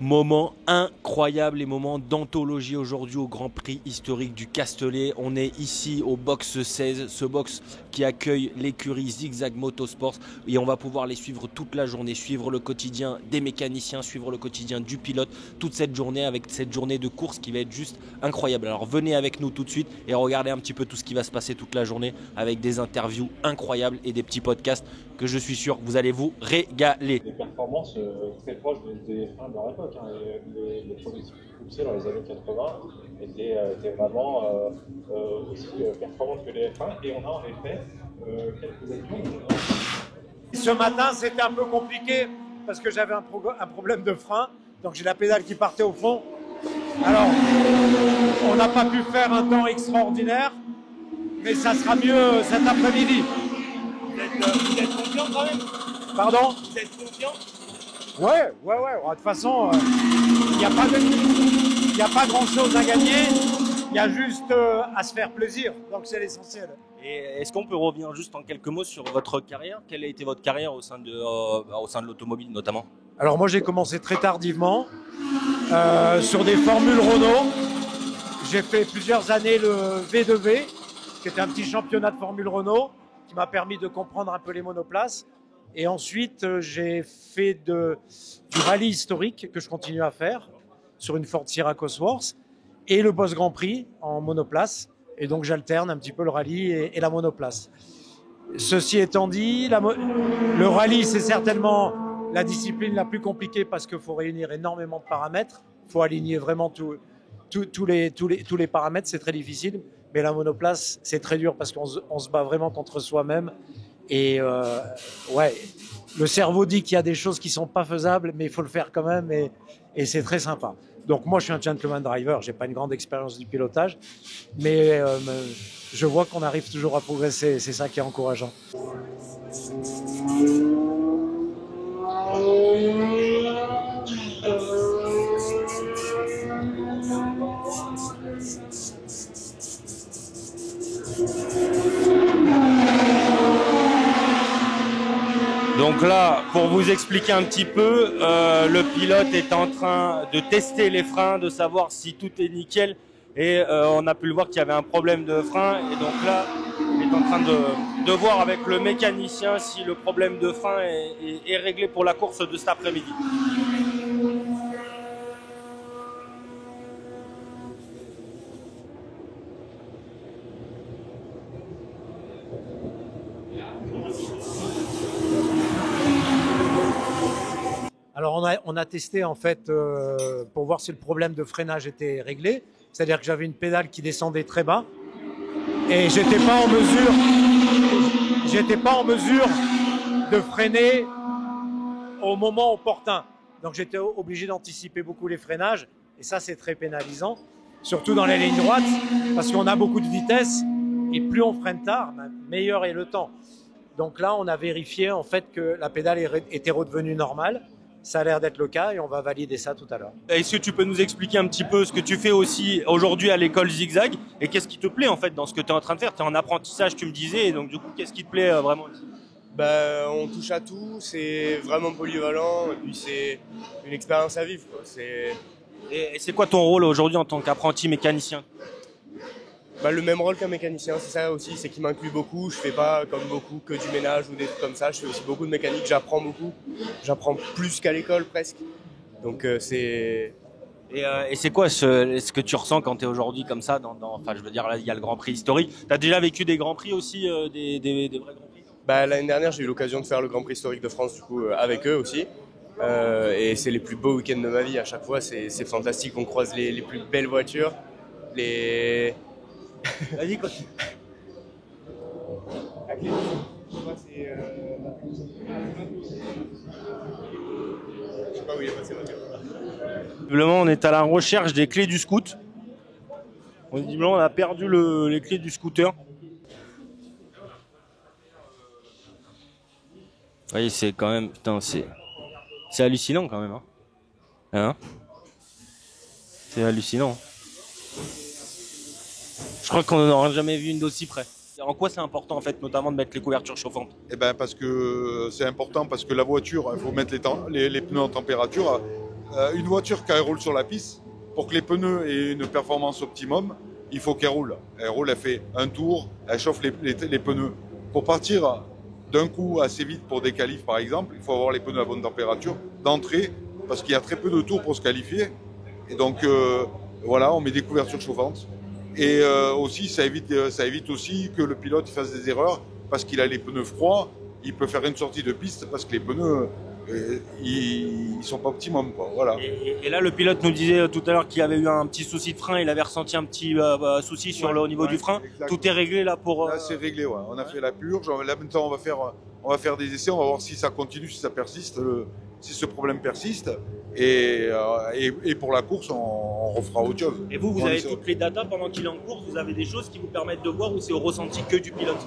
Moment incroyable et moment d'anthologie aujourd'hui au Grand Prix historique du Castellet. On est ici au box 16, ce box qui accueille l'écurie Zigzag Motorsports et on va pouvoir les suivre toute la journée, suivre le quotidien des mécaniciens, suivre le quotidien du pilote, toute cette journée avec cette journée de course qui va être juste incroyable. Alors venez avec nous tout de suite et regardez un petit peu tout ce qui va se passer toute la journée avec des interviews incroyables et des petits podcasts que je suis sûr que vous allez vous régaler. Des performances très proches des freins de leur époque. Hein. Les produits poussés dans les années 80 étaient vraiment aussi performantes que les F1 et on a en effet quelques exemples. Ce matin, c'était un peu compliqué parce que j'avais un problème de frein, donc j'ai la pédale qui partait au fond. Alors, on n'a pas pu faire un temps extraordinaire, mais ça sera mieux cet après-midi. Vous êtes confiant quand même? Pardon? Vous êtes confiant? Ouais. De toute façon, il n'y a pas grand-chose à gagner. Il y a juste à se faire plaisir. Donc c'est l'essentiel. Et est-ce qu'on peut revenir juste en quelques mots sur votre carrière? Quelle a été votre carrière au sein de l'automobile notamment? Alors moi j'ai commencé très tardivement sur des formules Renault. J'ai fait plusieurs années le V2V, qui était un petit championnat de formule Renault, qui m'a permis de comprendre un peu les monoplaces. Et ensuite, j'ai fait du rallye historique que je continue à faire sur une Ford Sierra Cosworth et le Boss Grand Prix en monoplace. Et donc, j'alterne un petit peu le rallye et la monoplace. Ceci étant dit, le rallye, c'est certainement la discipline la plus compliquée parce qu'il faut réunir énormément de paramètres. Il faut aligner vraiment tous les paramètres. C'est très difficile. Mais la monoplace, c'est très dur parce qu'on se bat vraiment contre soi-même. Et le cerveau dit qu'il y a des choses qui sont pas faisables, mais il faut le faire quand même et c'est très sympa. Donc moi, je suis un gentleman driver, j'ai pas une grande expérience du pilotage, mais je vois qu'on arrive toujours à progresser et c'est ça qui est encourageant. Donc là, pour vous expliquer un petit peu, le pilote est en train de tester les freins, de savoir si tout est nickel. Et on a pu le voir qu'il y avait un problème de frein. Et donc là, il est en train de voir avec le mécanicien si le problème de frein est réglé pour la course de cet après-midi. Alors on a testé en fait pour voir si le problème de freinage était réglé. C'est-à-dire que j'avais une pédale qui descendait très bas et j'étais pas en mesure de freiner au moment opportun. Donc j'étais obligé d'anticiper beaucoup les freinages et ça c'est très pénalisant, surtout dans les lignes droites parce qu'on a beaucoup de vitesse et plus on freine tard, meilleur est le temps. Donc là on a vérifié en fait que la pédale était redevenue normale. Ça a l'air d'être le cas et on va valider ça tout à l'heure. Est-ce que tu peux nous expliquer un petit peu ce que tu fais aussi aujourd'hui à l'école Zigzag et qu'est-ce qui te plaît en fait dans ce que tu es en train de faire? Tu es en apprentissage, tu me disais, et donc du coup, qu'est-ce qui te plaît vraiment ici? On touche à tout, c'est vraiment polyvalent et puis c'est une expérience à vivre, quoi. Et c'est quoi ton rôle aujourd'hui en tant qu'apprenti mécanicien? Le même rôle qu'un mécanicien, c'est ça aussi, c'est qu'il m'inclut beaucoup. Je fais pas comme beaucoup que du ménage ou des trucs comme ça. Je fais aussi beaucoup de mécanique, j'apprends beaucoup. J'apprends plus qu'à l'école presque. Donc c'est... Et c'est quoi ce que tu ressens quand tu es aujourd'hui comme ça enfin je veux dire là il y a le Grand Prix historique. Tu as déjà vécu des Grands Prix aussi, des vrais Grands Prix? L'année dernière, j'ai eu l'occasion de faire le Grand Prix historique de France du coup avec eux aussi. Et c'est les plus beaux week-ends de ma vie à chaque fois. C'est fantastique, on croise les plus belles voitures. Vas-y, quoi. Je sais pas où il est passé ma caméra. Visiblement, on est à la recherche des clés du scoot. Visiblement, on a perdu les clés du scooter. Oui, c'est quand même... Putain, c'est hallucinant quand même. Hein, c'est hallucinant. Je crois qu'on n'aura jamais vu une d'aussi près. En quoi c'est important en fait, notamment de mettre les couvertures chauffantes? Parce que c'est important parce que la voiture, il faut mettre les pneus en température une voiture quand elle roule sur la piste, pour que les pneus aient une performance optimum, il faut qu'elle roule. Elle roule, elle fait un tour, elle chauffe les pneus. Pour partir d'un coup assez vite pour des qualifs par exemple, il faut avoir les pneus à bonne température d'entrée, parce qu'il y a très peu de tours pour se qualifier. Et donc voilà, on met des couvertures chauffantes. Et aussi, ça évite aussi que le pilote fasse des erreurs, parce qu'il a les pneus froids, il peut faire une sortie de piste, parce que les pneus, ils sont pas optimum, quoi. Voilà. Et là, le pilote nous disait tout à l'heure qu'il avait eu un petit souci de frein, il avait ressenti un petit souci au niveau du frein. Exactement. Tout est réglé là pour... Là, c'est réglé, ouais. On a fait la purge. Là, maintenant, on va faire des essais, on va voir si ça continue, si ça persiste, si ce problème persiste. Et pour la course, on refera autre chose. Et vous avez toutes les datas pendant qu'il est en course, vous avez des choses qui vous permettent de voir, ou c'est au ressenti que du pilote?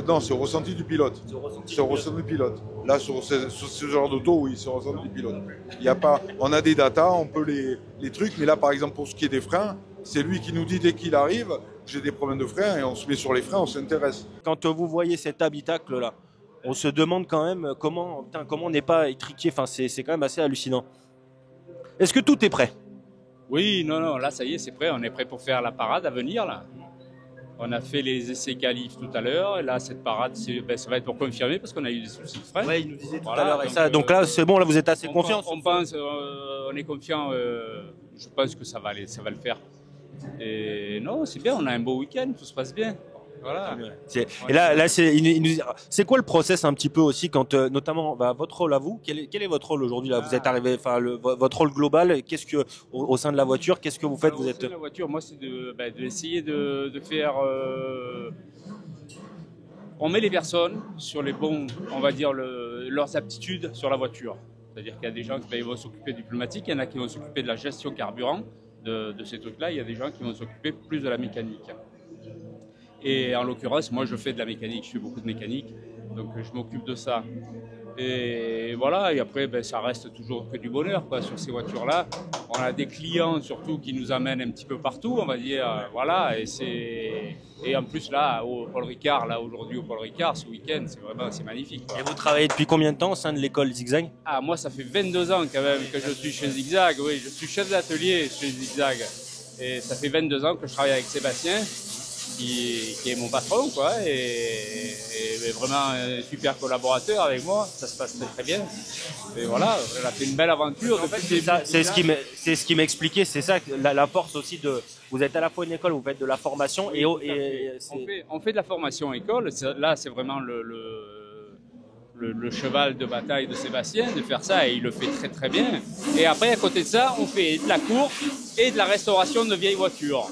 Non, c'est au ressenti du pilote. C'est au ressenti du pilote. Là, sur ce genre d'auto, oui, c'est au ressenti du pilote. On a des datas, on peut les trucs, mais là, par exemple, pour ce qui est des freins, c'est lui qui nous dit dès qu'il arrive, j'ai des problèmes de freins, et on se met sur les freins, on s'intéresse. Quand vous voyez cet habitacle-là, on se demande quand même comment on n'est pas étriqué. Enfin, c'est quand même assez hallucinant. Est-ce que tout est prêt? Oui, non, là ça y est, c'est prêt. On est prêt pour faire la parade à venir là. On a fait les essais qualifs tout à l'heure. Et là, cette parade, ça va être pour confirmer parce qu'on a eu des soucis de frein. Oui, il nous disait tout à l'heure. Donc là, c'est bon. Là, vous êtes assez confiant. On pense, on est confiant. Je pense que ça va le faire. Et non, c'est bien. On a un beau week-end. Tout se passe bien. Voilà. Et là, c'est quoi le process un petit peu aussi quand, notamment, votre rôle à vous, quel est votre rôle aujourd'hui là? Vous êtes arrivé, votre rôle global, qu'est-ce que au sein de la voiture, qu'est-ce que vous faites? Au sein de la voiture, moi, c'est d'essayer de faire. On met les personnes sur les bons, on va dire leurs aptitudes sur la voiture. C'est-à-dire qu'il y a des gens qui vont s'occuper du pneumatique, il y en a qui vont s'occuper de la gestion carburant de ces trucs-là, il y a des gens qui vont s'occuper plus de la mécanique. Et en l'occurrence, moi je fais de la mécanique, je fais beaucoup de mécanique, donc je m'occupe de ça. Et voilà, et après ça reste toujours que du bonheur quoi, sur ces voitures-là. On a des clients surtout qui nous amènent un petit peu partout, on va dire, voilà, et en plus là, au Paul Ricard, aujourd'hui au Paul Ricard, ce week-end, c'est magnifique. Quoi. Et vous travaillez depuis combien de temps au sein de l'école Zigzag? Ah, moi ça fait 22 ans quand même que je suis chez Zigzag, oui, je suis chef d'atelier chez Zigzag. Et ça fait 22 ans que je travaille avec Sébastien. Qui est mon patron, quoi, et vraiment un super collaborateur avec moi, ça se passe très très bien. Et voilà, on a fait une belle aventure. En fait, c'est ce qui m'expliquait, c'est ça, la force aussi de. Vous êtes à la fois une école, vous faites de la formation oui, on fait de la formation école. Là, c'est vraiment le cheval de bataille de Sébastien de faire ça, et il le fait très très bien. Et après, à côté de ça, on fait de la course et de la restauration de vieilles voitures.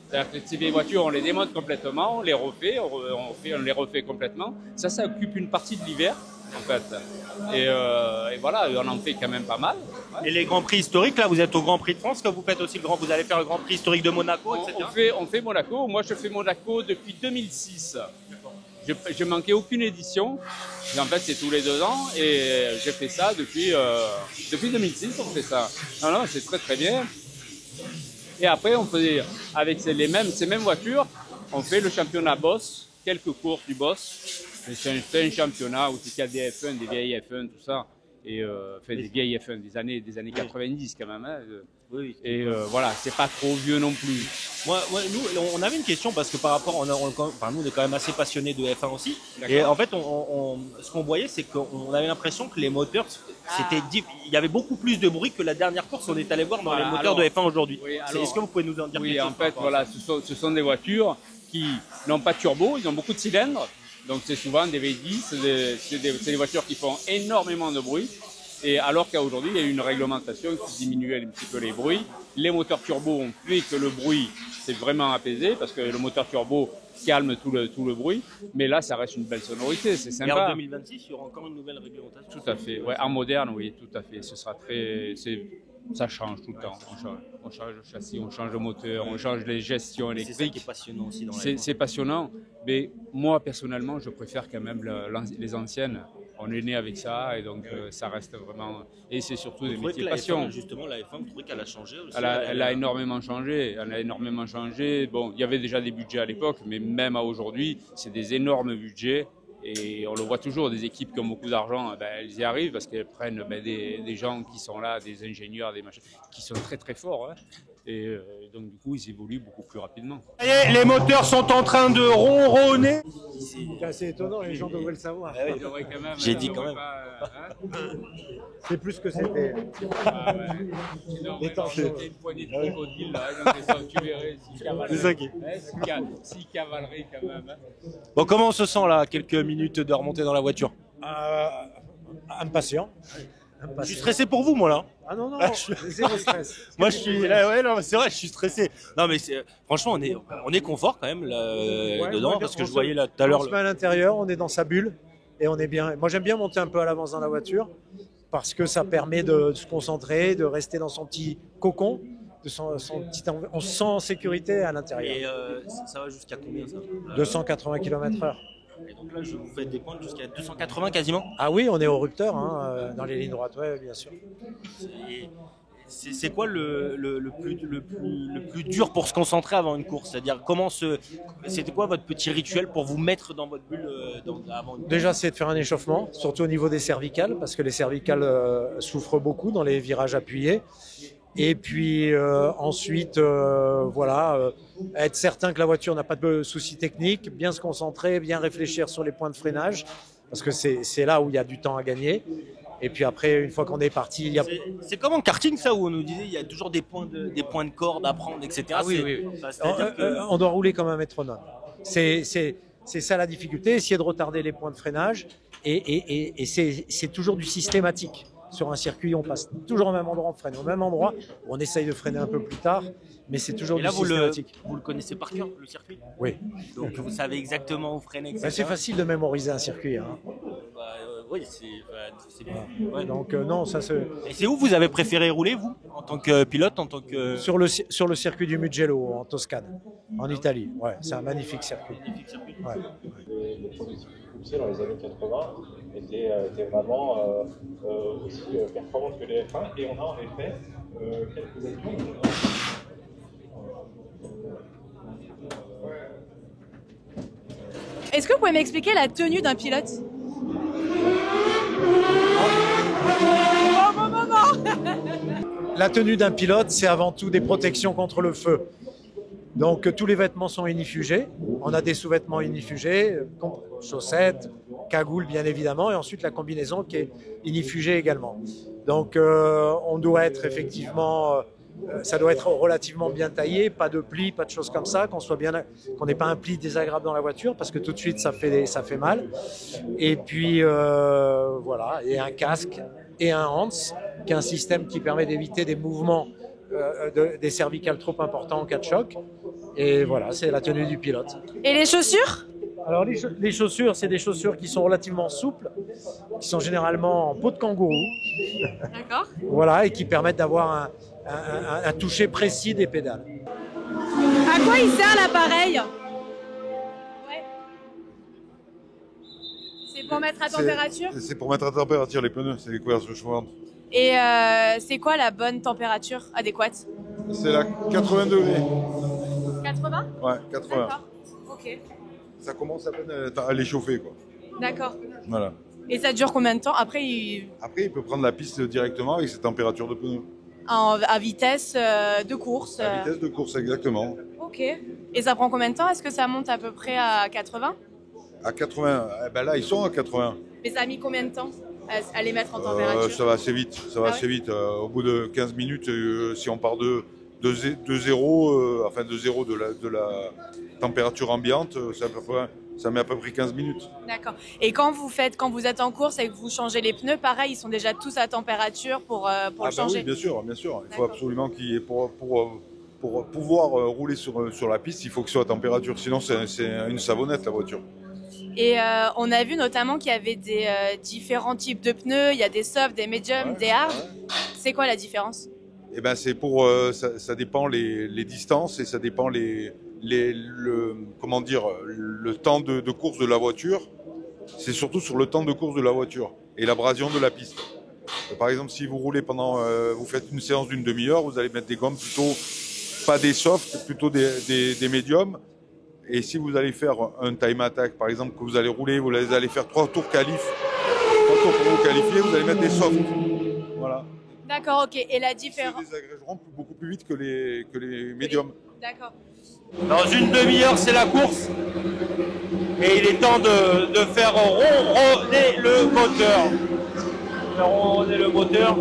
C'est-à-dire que ces vieilles voitures, on les démonte complètement, on les refait, on les refait complètement. Ça occupe une partie de l'hiver, en fait. Et voilà, on en fait quand même pas mal. Ouais. Et les Grands Prix historiques, là, vous êtes au Grand Prix de France, que vous faites aussi vous allez faire le Grand Prix historique de Monaco, etc. On fait Monaco. Moi, je fais Monaco depuis 2006. Je manquais aucune édition. En fait, c'est tous les 2 ans. Et j'ai fait ça depuis 2006, on fait ça. Non, c'est très très bien. Et après, on fait, avec ces mêmes voitures, on fait le championnat Boss, quelques courses du Boss. C'est un championnat où il y a des F1, des vieilles F1, tout ça. Et des vieilles F1 des années 90 quand même. Hein. Oui. Et voilà, c'est pas trop vieux non plus. Nous, on avait une question parce que par rapport, nous, on est quand même assez passionnés de F1 aussi. Et en fait, ce qu'on voyait, c'est qu'on avait l'impression que les moteurs, il y avait beaucoup plus de bruit que la dernière course qu'on est allé voir dans les moteurs de F1 aujourd'hui. Oui, est-ce que vous pouvez nous en dire quelque chose? Oui, en fait, voilà, ce sont des voitures qui n'ont pas de turbo, ils ont beaucoup de cylindres. Donc c'est souvent des V10, c'est des voitures qui font énormément de bruit. Et alors qu'aujourd'hui, il y a une réglementation qui diminue un petit peu les bruits. Les moteurs turbo ont fait que le bruit s'est vraiment apaisé parce que le moteur turbo calme tout le bruit. Mais là, ça reste une belle sonorité, c'est sympa. Et en 2026, il y aura encore une nouvelle réglementation. Tout à fait. Ouais, en moderne, oui, tout à fait. Ce sera ça change tout le temps. On change le châssis, on change le moteur, on change les gestions électriques. C'est ça qui est passionnant aussi dans la C'est passionnant, mais moi personnellement, je préfère quand même les anciennes. On est né avec ça et donc ça reste vraiment. Et c'est surtout des métiers passion. Justement, la F1, vous trouvez qu'elle a changé aussi? Elle a énormément changé. Elle a énormément changé. Bon, il y avait déjà des budgets à l'époque, mais même à aujourd'hui, c'est des énormes budgets. Et on le voit toujours, des équipes qui ont beaucoup d'argent, elles y arrivent parce qu'elles prennent des gens qui sont là, des ingénieurs, des machins, qui sont très très forts. Hein. Et donc du coup, ils évoluent beaucoup plus rapidement. Les moteurs sont en train de ronronner. C'est assez étonnant, les gens devraient le savoir. J'ai dit quand même. C'est plus que c'était. Une poignée de crocodile là, tu verrais s'il cavalerait quand même. Bon, comment on se sent là, quelques minutes de remontée dans la voiture? Impatient. Je suis stressé pour vous, moi là. Ah non, zéro stress. Moi je suis là, ouais, non, c'est vrai, je suis stressé. Non, mais franchement, on est confort quand même là, dedans, parce que je voyais là tout à l'heure. On se met à l'intérieur, on est dans sa bulle et on est bien. Moi j'aime bien monter un peu à l'avance dans la voiture parce que ça permet de se concentrer, de rester dans son petit cocon, on se sent en sécurité à l'intérieur. Et ça va jusqu'à combien ça? 280 km/h. Et donc là, je vous fais des points jusqu'à 280 quasiment. Ah oui, on est au rupteur dans les lignes droites, ouais, bien sûr. C'est quoi le plus dur pour se concentrer avant une course? C'est-à-dire c'était quoi votre petit rituel pour vous mettre dans votre bulle avant une course? Déjà, c'est de faire un échauffement, surtout au niveau des cervicales, parce que les cervicales souffrent beaucoup dans les virages appuyés. Et puis ensuite, être certain que la voiture n'a pas de soucis techniques, bien se concentrer, bien réfléchir sur les points de freinage, parce que c'est là où il y a du temps à gagner. Et puis après, une fois qu'on est parti, c'est comme en karting ça, où on nous disait il y a toujours des points de corde à prendre, etc. Ah oui. On doit rouler comme un métronome. C'est ça la difficulté, essayer de retarder les points de freinage, et c'est toujours du systématique. Sur un circuit, on passe toujours au même endroit, on freine au même endroit. On essaye de freiner un peu plus tard, mais c'est toujours du systématique. Vous le connaissez par cœur, le circuit? Oui. Donc vous savez exactement où freiner, etc. C'est facile de mémoriser un circuit. Hein. Oui, c'est bien. Ouais. Donc non, ça se... Et c'est où vous avez préféré rouler, vous, en tant que pilote, en tant que... Sur le circuit du Mugello, en Toscane, en Italie. Ouais, c'est un magnifique circuit. Ouais. Les produits poussés dans les années 80 étaient vraiment aussi performantes que les F1, et on a en effet quelques avions. Est-ce que vous pouvez m'expliquer la tenue d'un pilote? La tenue d'un pilote, c'est avant tout des protections contre le feu. Donc tous les vêtements sont inifugés. On a des sous-vêtements inifugés, chaussettes, cagoule bien évidemment, et ensuite la combinaison qui est inifugée également. Donc on doit être effectivement, ça doit être relativement bien taillé, pas de plis, pas de choses comme ça, qu'on n'ait pas un pli désagréable dans la voiture, parce que tout de suite ça fait mal. Et puis voilà, et un casque et un Hans, qui est un système qui permet d'éviter des mouvements des cervicales trop importants en cas de choc. Et voilà, c'est la tenue du pilote. Et les chaussures? Alors les chaussures, c'est des chaussures qui sont relativement souples, qui sont généralement en peau de kangourou. D'accord. Voilà, et qui permettent d'avoir un toucher précis des pédales. À quoi il sert l'appareil? C'est pour mettre à température? C'est pour mettre à température les pneus, c'est les couvertures chauffantes. Et c'est quoi la bonne température adéquate? C'est la 80 degrés. 80? Ouais, 80. D'accord. Ok. Ça commence à peine à l'échauffer, quoi. D'accord. Voilà. Et ça dure combien de temps? Après, il peut prendre la piste directement avec ses températures de pneus. à vitesse de course? À vitesse de course, exactement. Ok. Et ça prend combien de temps? Est-ce que ça monte à peu près à 80? À 80, là ils sont à 80. Mais ça a mis combien de temps à les mettre en température? Ça va assez vite, assez vite. Au bout de 15 minutes, si on part de zéro, de zéro de la température ambiante, ça met à peu près 15 minutes. D'accord. Et quand vous êtes en course et que vous changez les pneus, pareil, ils sont déjà tous à température pour le changer? Oui, bien sûr. Il faut absolument pour pouvoir rouler sur la piste, il faut que ce soit à température. Sinon, c'est une savonnette, la voiture. Et on a vu notamment qu'il y avait des différents types de pneus. Il y a des softs, des mediums, des hard. Ouais. C'est quoi la différence? Eh ben, c'est ça dépend les distances, et ça dépend le temps de course de la voiture. C'est surtout sur le temps de course de la voiture et l'abrasion de la piste. Par exemple, si vous roulez vous faites une séance d'une demi-heure, vous allez mettre des gommes plutôt pas des softs, plutôt des médiums. Et si vous allez faire un time attack, par exemple, que vous allez rouler, vous allez faire 3 tours qualif, 3 tours pour vous qualifier, vous allez mettre des softs. Voilà. D'accord, ok. Et la différence... Ils désagrégeront beaucoup plus vite que les médiums. D'accord. Dans une demi-heure, c'est la course. Et il est temps de faire ronronner le moteur. Faire ronronner le moteur.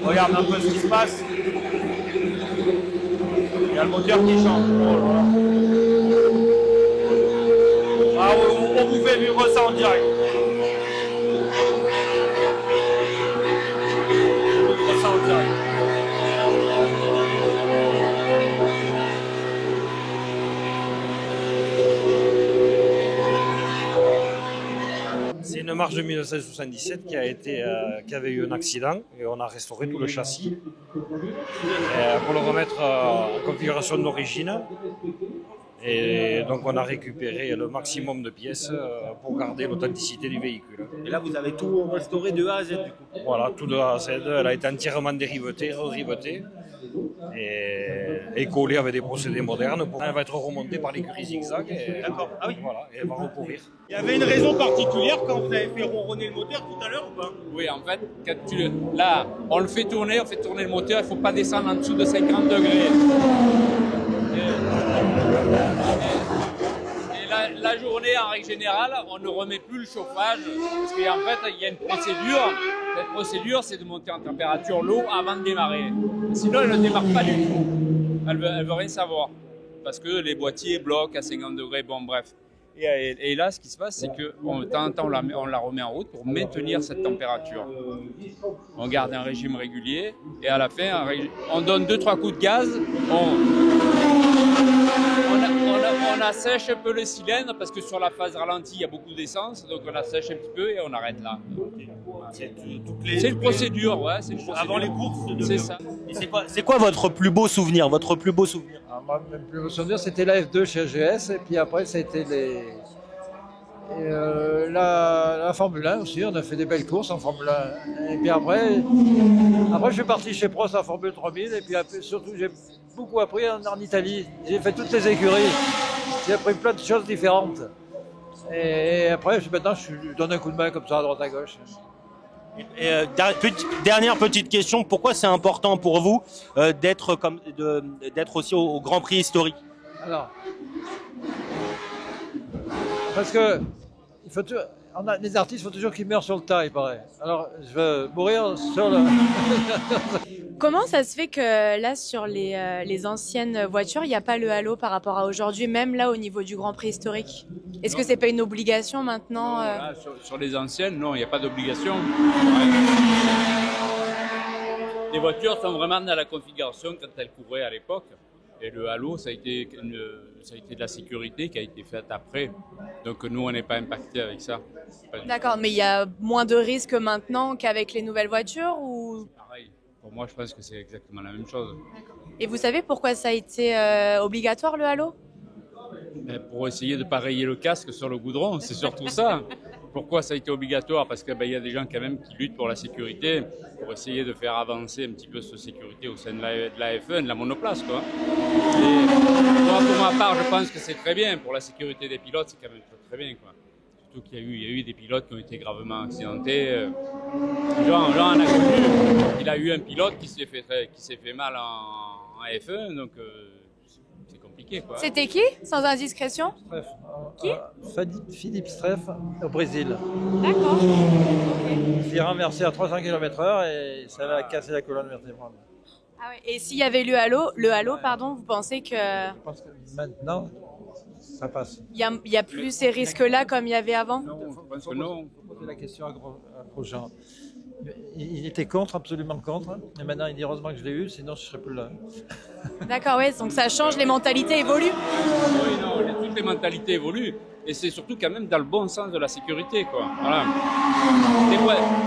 Regarde un peu ce qui se passe. Il y a le moteur qui chante. Ah, on vous fait vivre ça en direct. Vivre ça en direct. C'est une marche de 1977 qui avait eu un accident et on a restauré tout le châssis pour le remettre en configuration d'origine. Et donc on a récupéré le maximum de pièces pour garder l'authenticité du véhicule. Et là, vous avez tout restauré de A à Z du coup. Voilà, tout de A à Z, elle a été entièrement dérivetée, re-rivetée et collée avec des procédés modernes. Elle va être remontée par l'écurie Zigzag et, D'accord. Ah oui. voilà, et elle va recourir. Il y avait une raison particulière quand vous avez fait ronronner le moteur tout à l'heure ou pas? Oui, en fait, là, on le fait tourner, le moteur, il ne faut pas descendre en dessous de 50 degrés. Et la journée, en règle générale, on ne remet plus le chauffage, parce qu'en fait, il y a une procédure. Cette procédure, c'est de monter en température l'eau avant de démarrer. Sinon, elle ne démarre pas du tout. Elle veut rien savoir, parce que les boîtiers bloquent à 50 degrés, bon bref. Et là, ce qui se passe, c'est que de temps en temps, on la remet en route pour maintenir cette température. On garde un régime régulier et à la fin, on donne 2-3 coups de gaz, on assèche un peu le cylindre parce que sur la phase ralentie, il y a beaucoup d'essence, donc on assèche un petit peu et on arrête là. C'est une procédure, ouais. C'est une procédure. Avant les courses. C'est ça. C'est quoi votre plus beau souvenir? Votre plus beau souvenir? Moi, mon plus beau souvenir, c'était la F2 chez AGS, et puis après, ça a été la Formule 1 aussi. On a fait des belles courses en Formule 1. Et puis après je suis parti chez Prost en Formule 3000, et puis après, surtout, j'ai beaucoup appris en Italie. J'ai fait toutes les écuries. J'ai appris plein de choses différentes. Et après, maintenant, je donne un coup de main comme ça, à droite à gauche. Dernière petite question, pourquoi c'est important pour vous d'être aussi au Grand Prix historique? Alors, parce que les artistes, il faut toujours qu'ils meurent sur le tas, il paraît. Alors, je veux mourir sur le... Comment ça se fait que là, sur les anciennes voitures, il n'y a pas le halo par rapport à aujourd'hui, même là au niveau du Grand Prix historique? Est-ce que c'est pas une obligation maintenant Là, sur les anciennes, non, il n'y a pas d'obligation. Les voitures sont vraiment dans la configuration quand elles couvraient à l'époque. Et le halo, ça a été de la sécurité qui a été faite après. Donc nous, on n'est pas impacté avec ça. D'accord, mais il y a moins de risques maintenant qu'avec les nouvelles voitures ou... Pareil. Pour moi, je pense que c'est exactement la même chose. Et vous savez pourquoi ça a été obligatoire le halo? Pour essayer de ne pas rayer le casque sur le goudron, c'est surtout ça. Pourquoi ça a été obligatoire? Parce qu'il y a des gens quand même qui luttent pour la sécurité, pour essayer de faire avancer un petit peu cette sécurité au sein de la F1, de la monoplace, quoi. Et moi, pour ma part, je pense que c'est très bien. Pour la sécurité des pilotes, c'est quand même très, très bien, quoi. Surtout qu'il y a eu des pilotes qui ont été gravement accidentés. Jean en a connu. Il a eu un pilote qui s'est fait mal en F1, donc c'est compliqué, quoi. C'était qui, sans indiscrétion? Qui? Philippe Streff, au Brésil. D'accord. Il s'est renversé à 300 km/h et ça a cassé la colonne vertébrale. Ah ouais. Et s'il y avait le halo, vous pensez que... Je pense que maintenant, ça passe. Il y a plus ces risques-là comme il y avait avant? Non, je pense que non. Il faut poser la question à Grosjean. Il était contre, absolument contre. Et maintenant, il dit heureusement que je l'ai eu, sinon je ne serais plus là. D'accord, ouais, donc ça change, les mentalités évoluent. Oui, non, toutes les mentalités évoluent. Et c'est surtout quand même dans le bon sens de la sécurité, quoi. Voilà.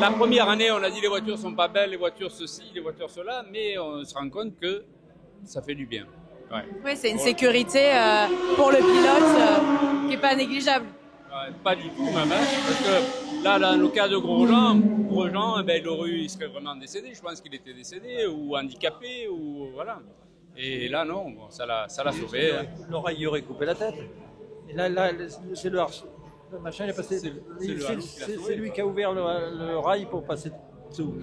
La première année, on a dit les voitures sont pas belles, les voitures ceci, les voitures cela, mais on se rend compte que ça fait du bien. Ouais. Oui, c'est une sécurité pour le pilote qui n'est pas négligeable. Ouais, pas du tout, même. Hein, parce que là, dans le cas de Grosjean, il serait vraiment décédé. Je pense qu'il était décédé ou handicapé, ou voilà. Et là, non, bon, ça l'a sauvé. Le rail y aurait coupé la tête. Et là c'est le machin est passé. C'est lui qui a ouvert le rail pour passer dessous.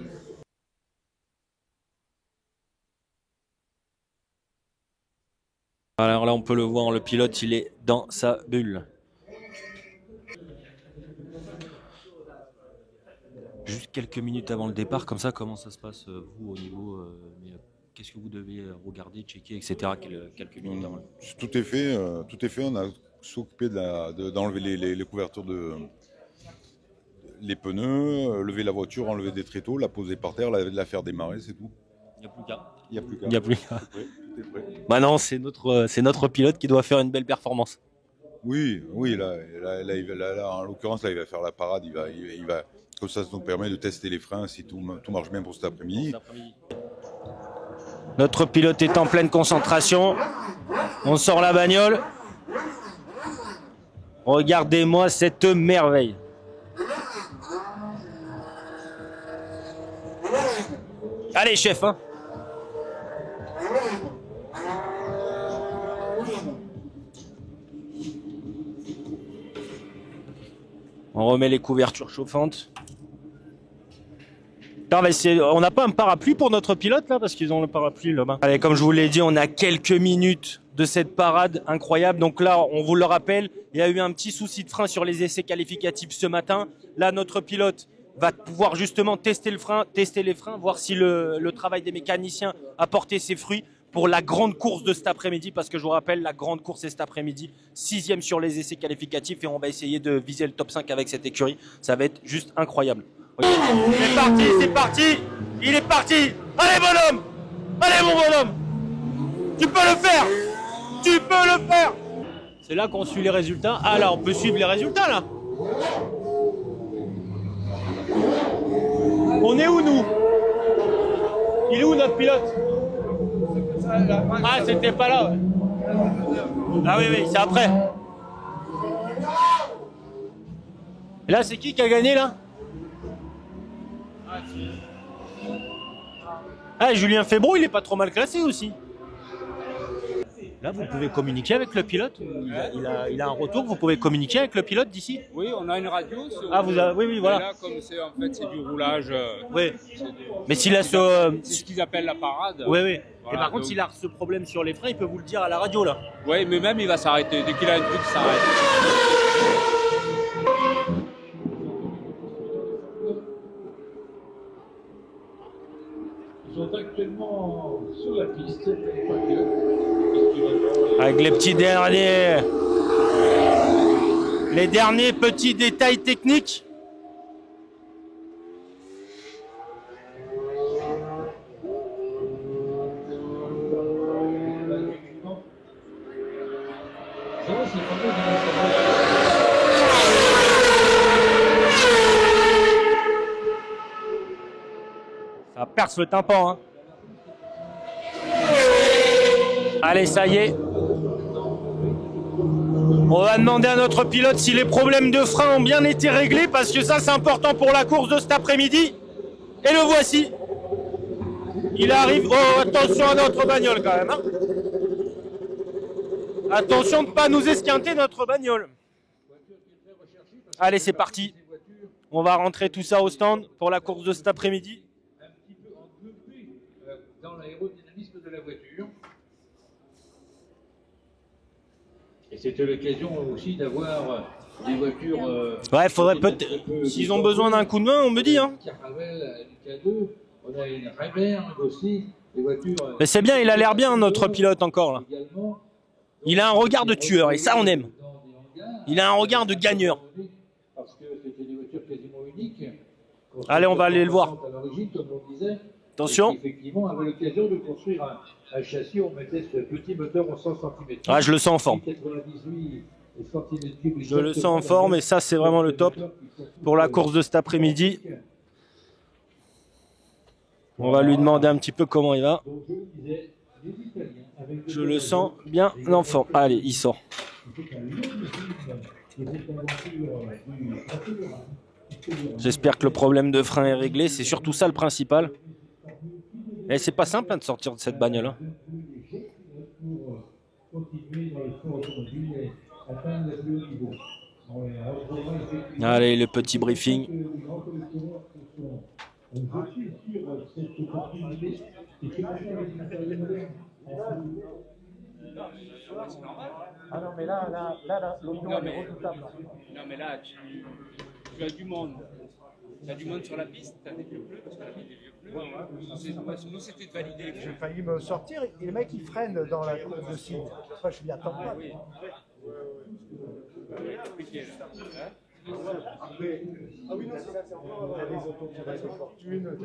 Alors là, on peut le voir, le pilote, il est dans sa bulle. Juste quelques minutes avant le départ, comme ça, comment ça se passe, vous, au niveau... qu'est-ce que vous devez regarder, checker, etc. Quelques minutes avant. Tout est fait. On a s'occupé d'enlever les couvertures les pneus, lever la voiture, enlever des tréteaux, la poser par terre, la faire démarrer, c'est tout. Il n'y a plus qu'à. Il n'y a plus qu'à. Il n'y a plus qu'à. Tout est prêt. Bah non, c'est notre pilote qui doit faire une belle performance. Oui, là, en l'occurrence, là, il va faire la parade, il va, comme ça nous permet de tester les freins si tout marche bien pour cet après-midi. Notre pilote est en pleine concentration. On sort la bagnole. Regardez-moi cette merveille. Allez, chef, hein. On remet les couvertures chauffantes. On n'a pas un parapluie pour notre pilote là, parce qu'ils ont le parapluie là-bas. Allez, comme je vous l'ai dit, on a quelques minutes de cette parade incroyable. Donc là, on vous le rappelle, il y a eu un petit souci de frein sur les essais qualificatifs ce matin. Là, notre pilote va pouvoir justement tester les freins, voir si le travail des mécaniciens a porté ses fruits pour la grande course de cet après-midi, parce que je vous rappelle, la grande course est cet après-midi, 6e sur les essais qualificatifs, et on va essayer de viser le top 5 avec cette écurie. Ça va être juste incroyable. C'est parti, il est parti. Allez bonhomme, allez mon bonhomme, tu peux le faire. C'est là qu'on suit les résultats. Ah là, on peut suivre les résultats là. On est où nous? Il est où notre pilote? Ah, c'était pas là. Ouais. Ah oui, c'est après. Et là, c'est qui a gagné là? Ah, Julien Febro, il est pas trop mal classé aussi. Là, vous pouvez communiquer avec le pilote. Il a un retour. Vous pouvez communiquer avec le pilote d'ici. Oui, on a une radio. Oui, voilà. Et là, comme c'est du roulage. Oui. Mais s'il a c'est ce qu'ils appellent la parade. Oui. Voilà, et par contre, s'il a ce problème sur les freins, il peut vous le dire à la radio là. Oui, mais même il va s'arrêter. Dès qu'il a un truc, il s'arrête. Ils sont actuellement sur la piste. Avec les petits derniers. Les derniers petits détails techniques. Ça perce le tympan, hein. Allez, ça y est. On va demander à notre pilote si les problèmes de frein ont bien été réglés, parce que ça, c'est important pour la course de cet après-midi. Et le voici. Il arrive. Oh, attention à notre bagnole quand même, hein. Attention de ne pas nous esquinter notre bagnole. Allez, c'est parti. On va rentrer tout ça au stand pour la course de cet après-midi. Un petit peu englouti dans l'aérodynamisme de la voiture. Et c'était l'occasion aussi d'avoir des voitures... ouais, faudrait peut-être... S'ils ont besoin d'un coup de main, on me dit, hein. Caravelle, K2, on a une Reberg aussi, des voitures... Mais c'est bien, il a l'air bien, notre pilote, encore, là. Il a un regard de tueur, et ça, on aime. Il a un regard de gagneur. Parce que c'était des voitures quasiment uniques. Allez, on va aller le voir. À l'origine, comme on disait. Attention. Effectivement, on avait l'occasion de construire un châssis, on mettait ce petit moteur en 100 cm. Ah, je le sens en forme. Je le sens en forme, et ça, c'est vraiment le top pour la course de cet après-midi. On va lui demander un petit peu comment il va. Je le sens bien en forme. Allez, il sort. J'espère que le problème de frein est réglé. C'est surtout ça le principal. Et c'est pas simple, hein, de sortir de cette bagnole, hein. continuer dans le sport automobile et atteindre le plus haut niveau. On retrouvera effectivement Allez, le petit briefing. les grands collectionneurs qui sont jetés sur cette opportunité et qui maintenant avec le matériel moderne. Ah non, mais là, l'auto, elle est redoutable. Non, mais là, tu as du monde. Tu as du monde sur la piste, tu as des vieux pneus, parce qu'on a mis des vieux pneus. Nous, c'était de valider. J'ai failli me sortir et le mec il freine dans la courbe de cible. Enfin, je m'y attends pas. Oui. Compliqué, là. Après, ah oui, non, c'est encore des autos qui valent une fortune.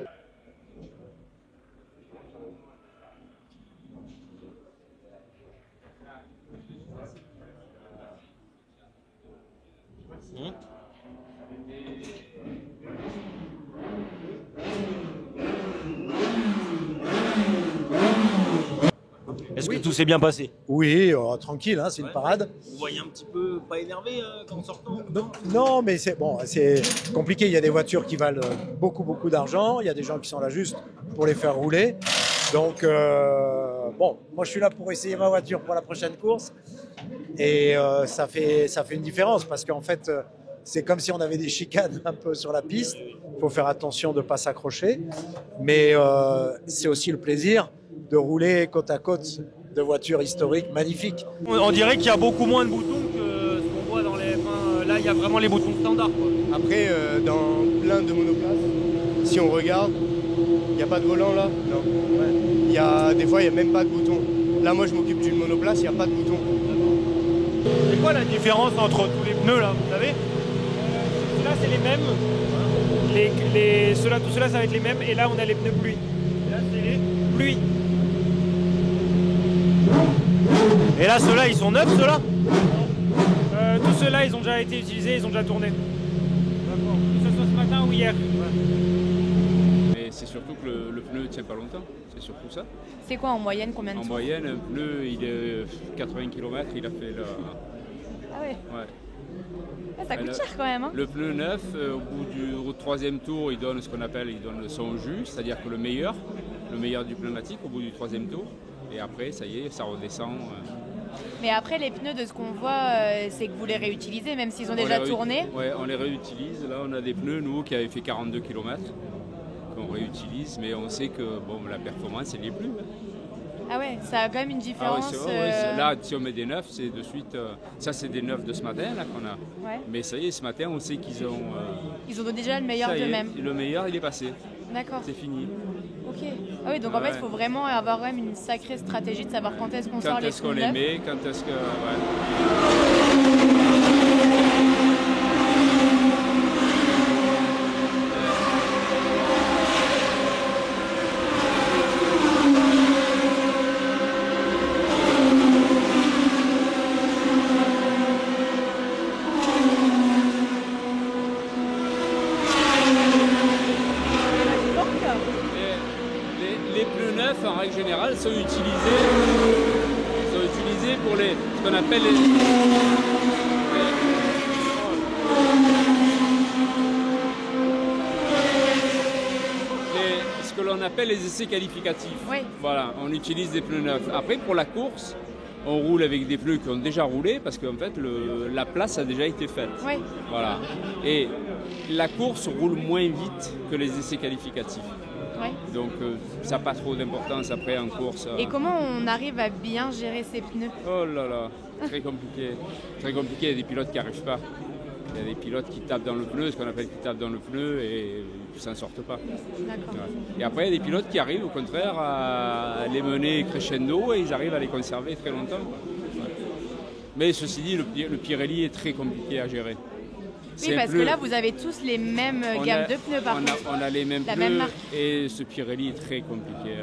Est-ce que tout s'est bien passé? Oui, tranquille, hein, c'est une parade. Vous voyez un petit peu pas énervé quand sortant? Non, mais c'est bon, c'est compliqué. Il y a des voitures qui valent beaucoup d'argent. Il y a des gens qui sont là juste pour les faire rouler. Donc, bon, moi je suis là pour essayer ma voiture pour la prochaine course. Et ça fait une différence parce qu'en fait, c'est comme si on avait des chicanes un peu sur la piste. Il faut faire attention de ne pas s'accrocher. Mais c'est aussi le plaisir de rouler côte à côte de voitures historiques magnifiques. On dirait qu'il y a beaucoup moins de boutons que ce qu'on voit dans les... Enfin, là, il y a vraiment les boutons standards, quoi. Après, dans plein de monoplaces, si on regarde, il n'y a pas de volant là. Non. Ouais. Des fois, il n'y a même pas de bouton. Là, moi, je m'occupe d'une monoplace, il n'y a pas de bouton. C'est quoi la différence entre tous les pneus, là, vous savez? Ceux-là, c'est les mêmes. Tout cela, ça va être les mêmes. Et là, on a les pneus pluie. Et là, c'est les... Pluie. Et là, ceux-là, ils sont neufs, ceux-là? Tous ceux-là, ils ont déjà été utilisés, ils ont déjà tourné. D'accord. Que ce soit ce matin ou hier. Mais c'est surtout que le pneu ne tient pas longtemps. C'est surtout ça. C'est quoi en moyenne, combien de En tours? moyenne, un pneu, il est 80 km, il a fait le... Ah ouais. Ouais. Ah, ça coûte cher quand même. Hein. Le pneu neuf, au troisième tour, il donne ce qu'on appelle son jus, c'est-à-dire que le meilleur du pneumatique au bout du troisième tour. Et après, ça y est, ça redescend. Mais après, les pneus, de ce qu'on voit, c'est que vous les réutilisez, même s'ils ont déjà tourné. Oui, on les réutilise. Là, on a des pneus, nous, qui avaient fait 42 km, qu'on réutilise, mais on sait que bon, la performance, elle n'y est plus. Ah ouais, ça a quand même une différence. Ah ouais, là, si on met des neufs, c'est de suite... ça, c'est des neufs de ce matin, là, qu'on a. Ouais. Mais ça y est, ce matin, on sait qu'ils ont... ils ont déjà le meilleur d'eux-mêmes. Le meilleur, il est passé. D'accord. C'est fini. Ok. Ah oui, donc en fait, il faut vraiment avoir quand même une sacrée stratégie de savoir quand est-ce qu'on sort les pneus. Quand est-ce qu'on les met, quand est-ce que... Ouais. Les pneus neufs, en règle générale, sont utilisés pour ce qu'on appelle ce que l'on appelle les essais qualificatifs. Oui. Voilà, on utilise des pneus neufs. Après, pour la course, on roule avec des pneus qui ont déjà roulé parce qu'en fait, la place a déjà été faite. Oui. Voilà. Et la course roule moins vite que les essais qualificatifs. Oui. Donc ça n'a pas trop d'importance après en course. Et comment on arrive à bien gérer ces pneus? Oh là là, très compliqué. Très compliqué, il y a des pilotes qui n'y arrivent pas. Il y a des pilotes qui tapent dans le pneu, ce qu'on appelle qui tapent dans le pneu et ils ne s'en sortent pas. D'accord. Ouais. Et après, il y a des pilotes qui arrivent au contraire à les mener crescendo et ils arrivent à les conserver très longtemps. Ouais. Mais ceci dit, le Pirelli est très compliqué à gérer. Oui, parce que là, vous avez tous les mêmes gammes de pneus, par contre. On a les mêmes pneus même marque. et ce Pirelli est très compliqué.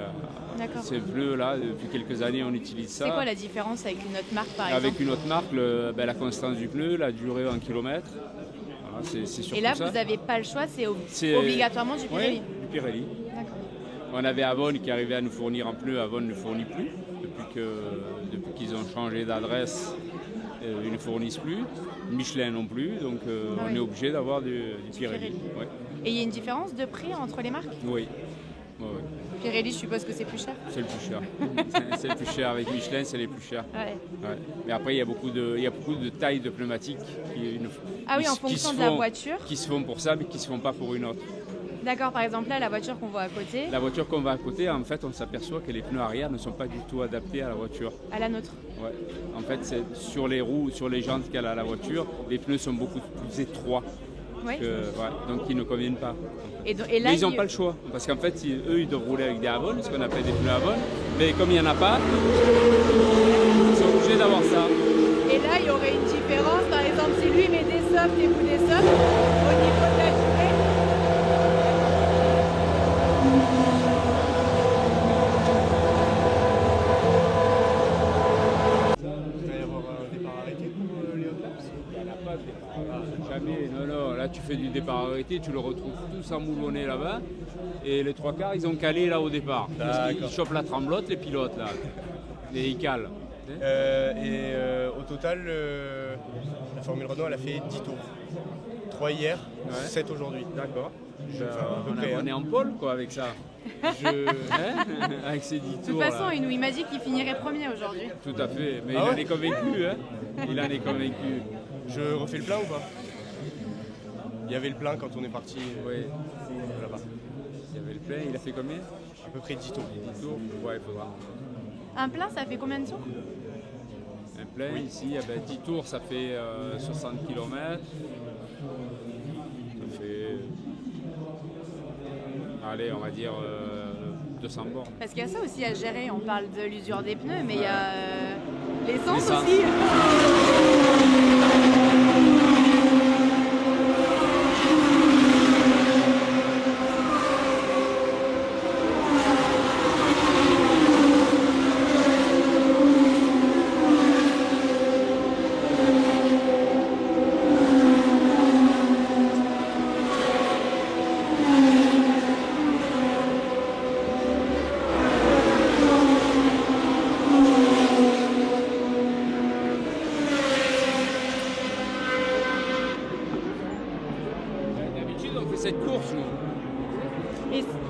D'accord. Ces pneus-là, depuis quelques années, on utilise ça. C'est quoi la différence avec une autre marque, par exemple? Avec une autre marque, la constance du pneu, la durée en kilomètres. Voilà, c'est surtout et là, ça. vous n'avez pas le choix, c'est obligatoirement du Pirelli? Oui, du Pirelli. D'accord. On avait Avon qui arrivait à nous fournir en pneus, Avon ne fournit plus. Depuis qu'ils ont changé d'adresse, ils ne fournissent plus. Michelin non plus, donc on est obligé d'avoir du Pirelli. Ouais. Et il y a une différence de prix entre les marques? Oui. Ouais. Pirelli, je suppose que c'est plus cher. C'est le plus cher. C'est le plus cher. Avec Michelin, c'est les plus chers. Ouais. Ouais. Mais après, il y a beaucoup de tailles de pneumatiques Ah oui, en fonction de la voiture. Qui se font pour ça, mais qui ne se font pas pour une autre. D'accord, par exemple là, la voiture qu'on voit à côté. La voiture qu'on voit à côté, en fait, on s'aperçoit que les pneus arrière ne sont pas du tout adaptés à la voiture. À la nôtre. Ouais. En fait, c'est sur les roues, sur les jantes qu'elle a la voiture, les pneus sont beaucoup plus étroits. Oui. Donc ils ne conviennent pas. Et là, mais ils n'ont pas le choix, parce qu'en fait, eux, ils doivent rouler avec des Avon, ce qu'on appelle des pneus Avon, mais comme il n'y en a pas, ils sont obligés d'avoir ça. Et là, il y aurait une différence, par exemple, si lui met des softs et vous des softs, au niveau de la gilet. Il va y avoir un départ arrêté pour les hot laps? Il n'y en a pas de départ. Jamais, non. Là, tu fais du départ arrêté, tu le retrouves tous emmoulonnés là-bas. Et les trois quarts, ils ont calé là au départ. Parce qu'ils chopent la tremblote, les pilotes, là. Et ils calent. Au total, la Formule Renault, elle a fait 10 tours. 3 hier, 7 aujourd'hui. D'accord. On est en pôle, quoi, avec ça. Avec ces 10 tours. De toute façon, il m'a dit qu'il finirait premier aujourd'hui. Tout à fait, mais il en est convaincu. Il en est convaincu. Je refais le plein ou pas? Il y avait le plein quand on est parti là-bas. Il y avait le plein, il a fait combien? À peu près 10 tours. 10 tours? Ouais, il faudra. Un plein, ça fait combien de tours? Un plein, ici, 10 tours, ça fait 60 km. Ça fait... Allez, on va dire 200 bornes. Parce qu'il y a ça aussi à gérer. On parle de l'usure des pneus, mais il y a l'essence aussi.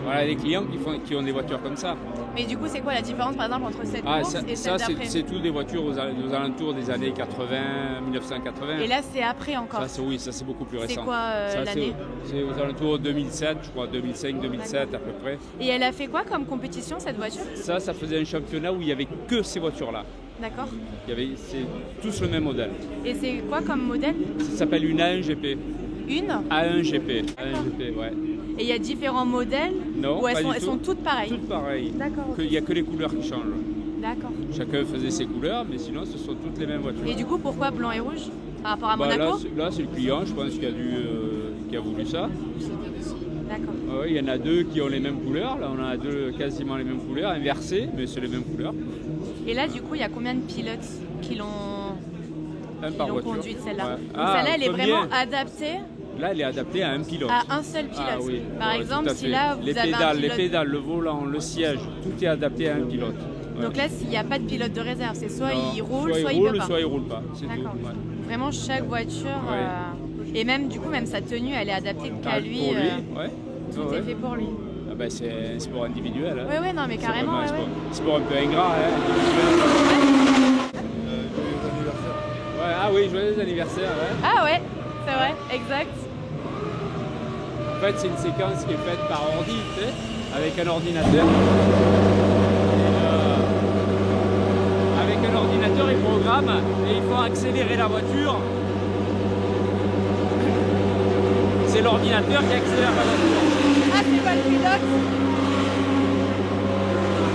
Voilà, les clients qui ont des voitures comme ça. Mais du coup, c'est quoi la différence, par exemple, entre cette course et celle d'après? C'est tout des voitures aux alentours des années 80, 1980. Et là, c'est après encore? Oui, ça c'est beaucoup plus récent. C'est quoi l'année? C'est aux alentours de 2007, je crois, 2005-2007 à peu près. Et elle a fait quoi comme compétition, cette voiture? Ça faisait un championnat où il n'y avait que ces voitures-là. D'accord. C'est tous le même modèle. Et c'est quoi comme modèle? Ça s'appelle une A1 GP. Une A1 GP. A1 GP, ouais. Et il y a différents modèles? Non, ou elles sont toutes pareilles? Toutes pareilles. D'accord. Il n'y a que les couleurs qui changent. D'accord. Chacun faisait ses couleurs, mais sinon ce sont toutes les mêmes voitures. Et du coup, pourquoi blanc et rouge par rapport à Monaco? Là, c'est le client, je pense, qui a voulu ça. D'accord. Il y en a deux qui ont les mêmes couleurs. Là, on a deux quasiment les mêmes couleurs, inversées, mais c'est les mêmes couleurs. Et là, du coup, il y a combien de pilotes qui l'ont conduite, celle-là? Ouais. Donc celle-là, elle est vraiment adaptée? Là, elle est adaptée à un pilote. À un seul pilote. Ah, oui. Par exemple, si là, vous avez un pilote... Les pédales, le volant, le siège, tout est adapté à un pilote. Ouais. Donc là, il n'y a pas de pilote de réserve, c'est soit il roule, soit il peut pas. Soit il roule pas, c'est tout. Ouais. Vraiment, chaque voiture... Et même, du coup, même sa tenue, elle est adaptée qu'à lui. Pour lui, ouais. Tout est fait pour lui. Ah bah, c'est un sport individuel. Hein. Oui, non, mais carrément. Un sport un peu ingrat. Ah oui, joyeux anniversaire. Ouais. Ah ouais, c'est vrai, exact. En fait, c'est une séquence qui est faite par ordi, tu sais, avec un ordinateur. Avec un ordinateur, il programme et il faut accélérer la voiture. C'est l'ordinateur qui accélère la voiture. Ah, c'est pas le pilote?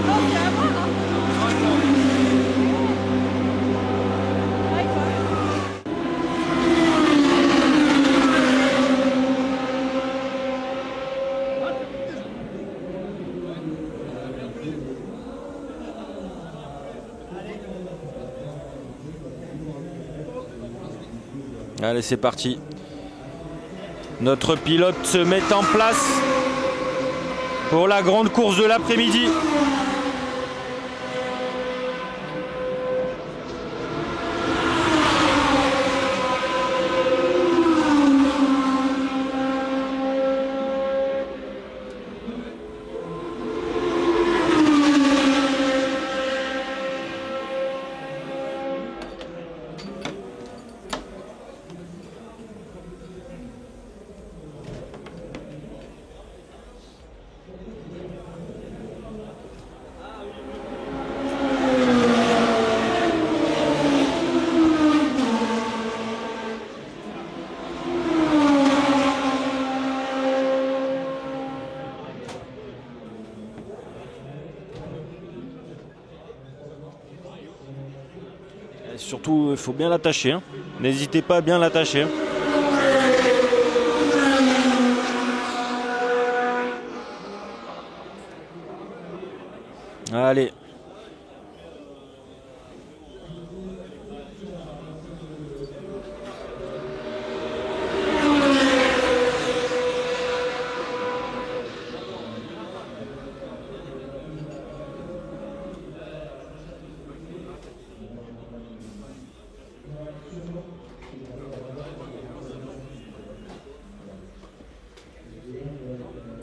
Non, c'est à moi, hein? Allez, c'est parti. Notre pilote se met en place pour la grande course de l'après-midi. Et surtout, il faut bien l'attacher. Hein. N'hésitez pas à bien l'attacher. Hein. Allez.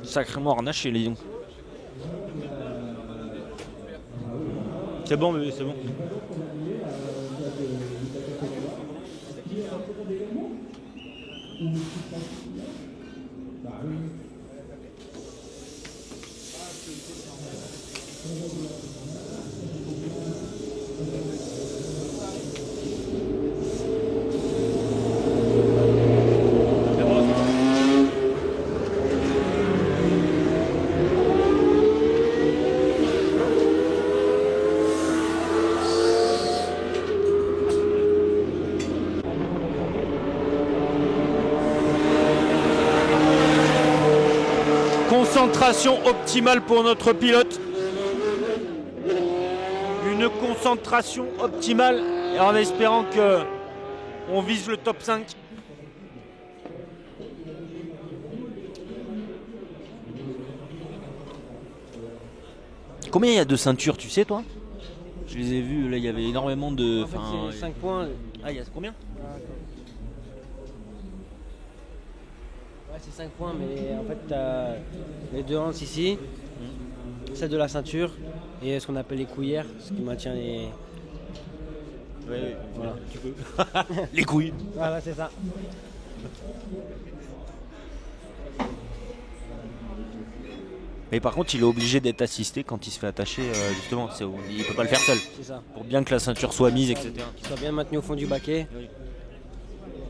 Sacrément harnaché les lions. C'est bon bébé, c'est bon. Concentration optimale pour notre pilote. Une concentration optimale et en espérant que on vise le top 5. Combien il y a de ceintures, tu sais toi? Je les ai vues, là il y avait énormément de... En fait, c'est 5 points. Ah, il y a combien? Ouais, c'est 5 points, mais en fait, tu as les deux hanches ici, celle de la ceinture et ce qu'on appelle les couillères, ce qui maintient les. Ouais, voilà. Tu peux. Les couilles. Voilà, c'est ça. Mais par contre, il est obligé d'être assisté quand il se fait attacher, justement. Il ne peut pas le faire seul. C'est ça. Pour bien que la ceinture soit mise, etc. Qu'il soit bien maintenu au fond du baquet. Oui.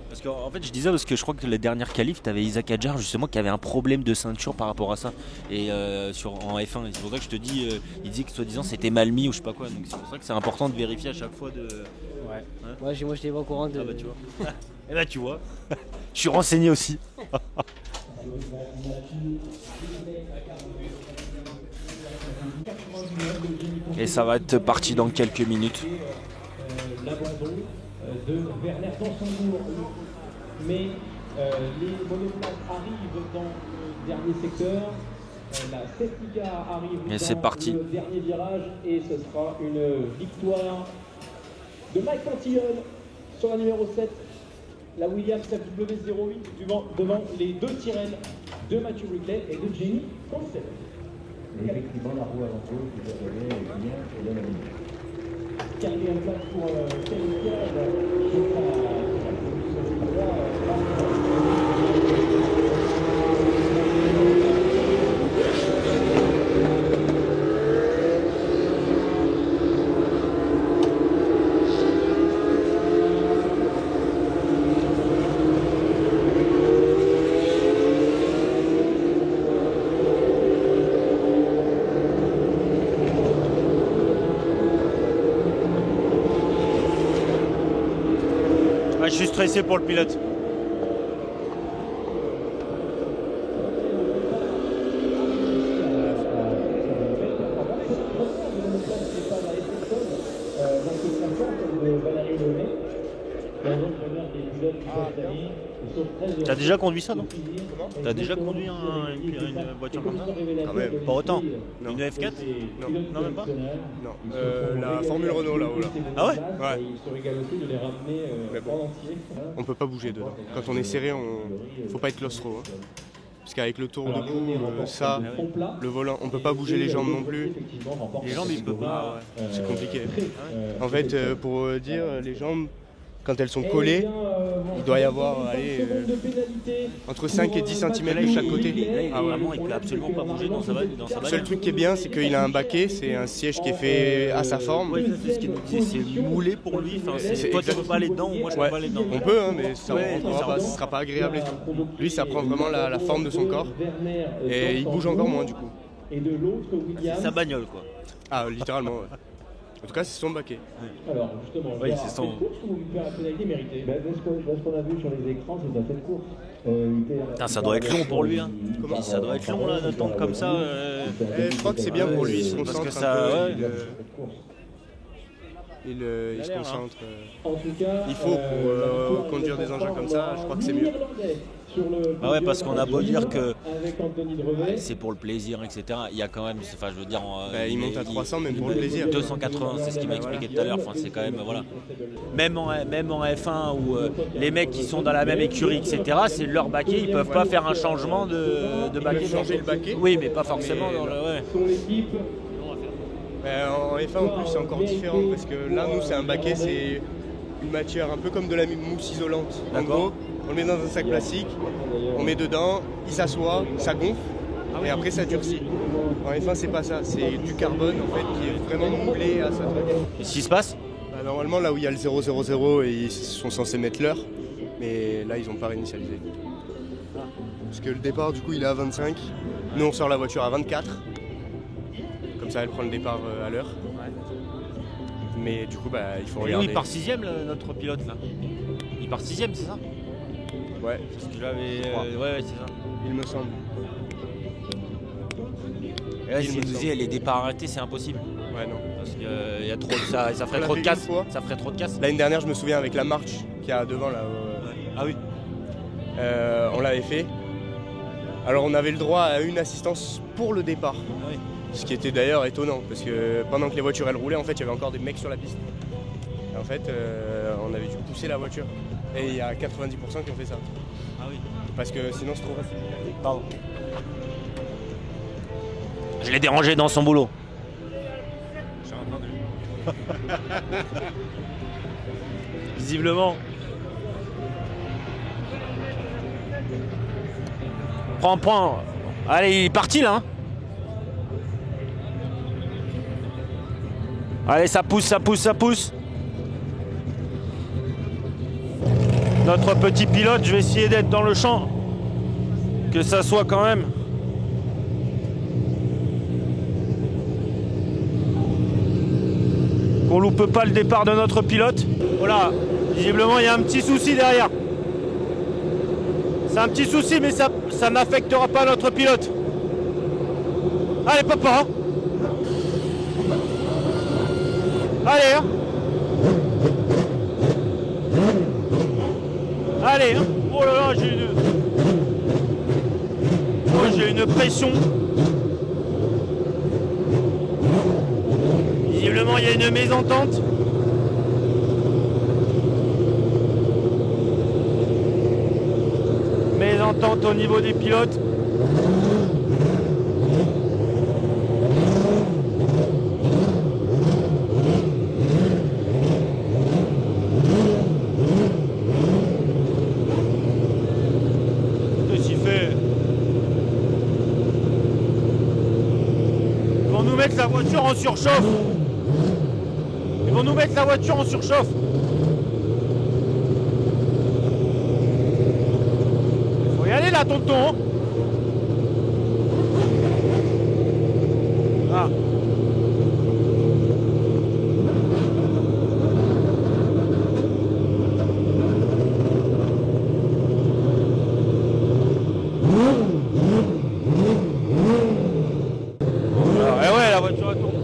Parce qu'en fait, je disais parce que je crois que les dernières qualifs, tu avais Isaac Hadjar justement qui avait un problème de ceinture par rapport à ça. Et en F1, et c'est pour ça que je te dis, il dit que soi-disant c'était mal mis ou je sais pas quoi. Donc c'est pour ça que c'est important de vérifier à chaque fois de. Ouais. Hein, moi, je n'étais pas au courant de. Ah bah tu vois. Et bah tu vois. Je suis renseigné aussi. Et ça va être parti dans quelques minutes. L'abandon de Werner dans son cours. Mais les monoplaces arrivent dans le dernier secteur. La Cestica arrive dans parti. Le dernier virage et ce sera une victoire de Mike Cantillon sur la numéro 7. La Williams W08 devant les deux Tyrrell de Matthew Wrigley et de Jenny Consell. Effectivement, la roue avant eux, vous avez bien et là la minute. Quatrième place pour Kelly Je suis stressé pour le pilote. T'as déjà conduit ça, non? T'as déjà conduit une voiture comme ça? Ah ouais. Pas autant. Non. Une F4? Non, même pas? Non. La Formule Renault là-haut là. Ah ouais? Ouais. Mais bon, on peut pas bouger dedans. Quand on est serré, faut pas être claustro. Hein. Parce qu'avec le tour de cou, le volant, on peut pas bouger les jambes non plus. Les jambes, ils peuvent pas. Ouais. C'est compliqué. En fait, pour dire, les jambes, quand elles sont collées, il doit y avoir entre 5 et 10 cm de chaque côté. Ah, vraiment, il peut absolument pas bouger dans sa balle. Le seul truc qui est bien, c'est qu'il a un baquet, c'est un siège qui est fait à sa forme. Oui, c'est ce qu'il nous disait, c'est moulé pour lui. Enfin, toi, tu peux pas aller dedans, moi, je peux pas aller dedans. On peut, hein, mais ça ne sera pas agréable et tout. Lui, ça prend vraiment la forme de son corps et il bouge encore moins du coup. C'est sa bagnole, quoi. Ah, littéralement, ouais. En tout cas, c'est son baquet. Alors, justement, Oui, il y a c'est fait son- de course ou une pénalité méritée? De ce qu'on a vu sur les écrans, c'est un fait de course. Putain, ça doit être long pour lui. Hein. Comment Ça doit être long là, d'attendre comme ça. Je crois que c'est bien pour lui, il se parce concentre que ça, un peu. ouais. Il se l'air, concentre. En tout cas, Il faut pour conduire des engins comme ça, je crois que c'est mieux. Ah ouais, parce qu'on a beau dire que avec Anthony Drevet. c'est pour le plaisir, etc. Il y a quand même, enfin, je veux dire, Il monte à 300 même pour le plaisir. 280, c'est ce qu'il m'a expliqué tout à l'heure. Enfin, c'est quand même, voilà. Même en F1 où les mecs qui sont dans la même écurie, etc. C'est leur baquet, ils peuvent pas faire un changement de baquet. Changer le baquet. Oui, mais pas forcément. Mais Dans le, ouais. Son équipe. En F1 en plus c'est encore différent parce que là nous c'est un baquet, c'est une matière un peu comme de la mousse isolante. En D'accord. gros, on le met dans un sac plastique, on met dedans, il s'assoit, ça gonfle et après ça durcit. En F1 c'est pas ça, c'est du carbone en fait qui est vraiment moulé à ça. Et ce qui se passe Normalement là où il y a le 000 ils sont censés mettre l'heure, mais là ils n'ont pas réinitialisé. Parce que le départ du coup il est à 25, nous on sort la voiture à 24. Comme ça, elle prend le départ à l'heure. Mais du coup, il faut Et regarder. lui, il part 6ème, notre pilote là. Il part 6ème, c'est ça? Ouais. Parce que j'avais. Ouais, c'est ça. Il me semble. Et là, Il si me vous disiez les départs arrêtés, c'est impossible. Ouais, non. Parce que y a trop, ça ferait On trop l'a de fait casse. une fois. Ça ferait trop de casse. L'année dernière, je me souviens avec la marche qu'il y a devant là. Ah oui. On l'avait fait. Alors, on avait le droit à une assistance pour le départ. Ah oui. Ce qui était d'ailleurs étonnant parce que pendant que les voitures elles roulaient, en fait, il y avait encore des mecs sur la piste. Et en fait, on avait dû pousser la voiture. Et il y a 90% qui ont fait ça. Ah oui. Parce que sinon, c'est trop facile. Pardon. Je l'ai dérangé dans son boulot. J'ai entendu. Visiblement. Prends. Allez, il est parti là. Hein. Allez, ça pousse. Notre petit pilote, je vais essayer d'être dans le champ. Que ça soit quand même. Qu'on loupe pas le départ de notre pilote. Voilà, visiblement il y a un petit souci derrière. C'est un petit souci, mais ça n'affectera pas notre pilote. Allez papa. Allez hein. Allez hein. Oh là là, j'ai une pression. Visiblement il y a une mésentente. Mésentente au niveau des pilotes. Qu'est-ce qu'il fait? Ils vont nous mettre la voiture en surchauffe. Ils vont nous mettre la voiture en surchauffe. Faut y aller là, tonton. Ah. Alors, ouais, la voiture a tourné.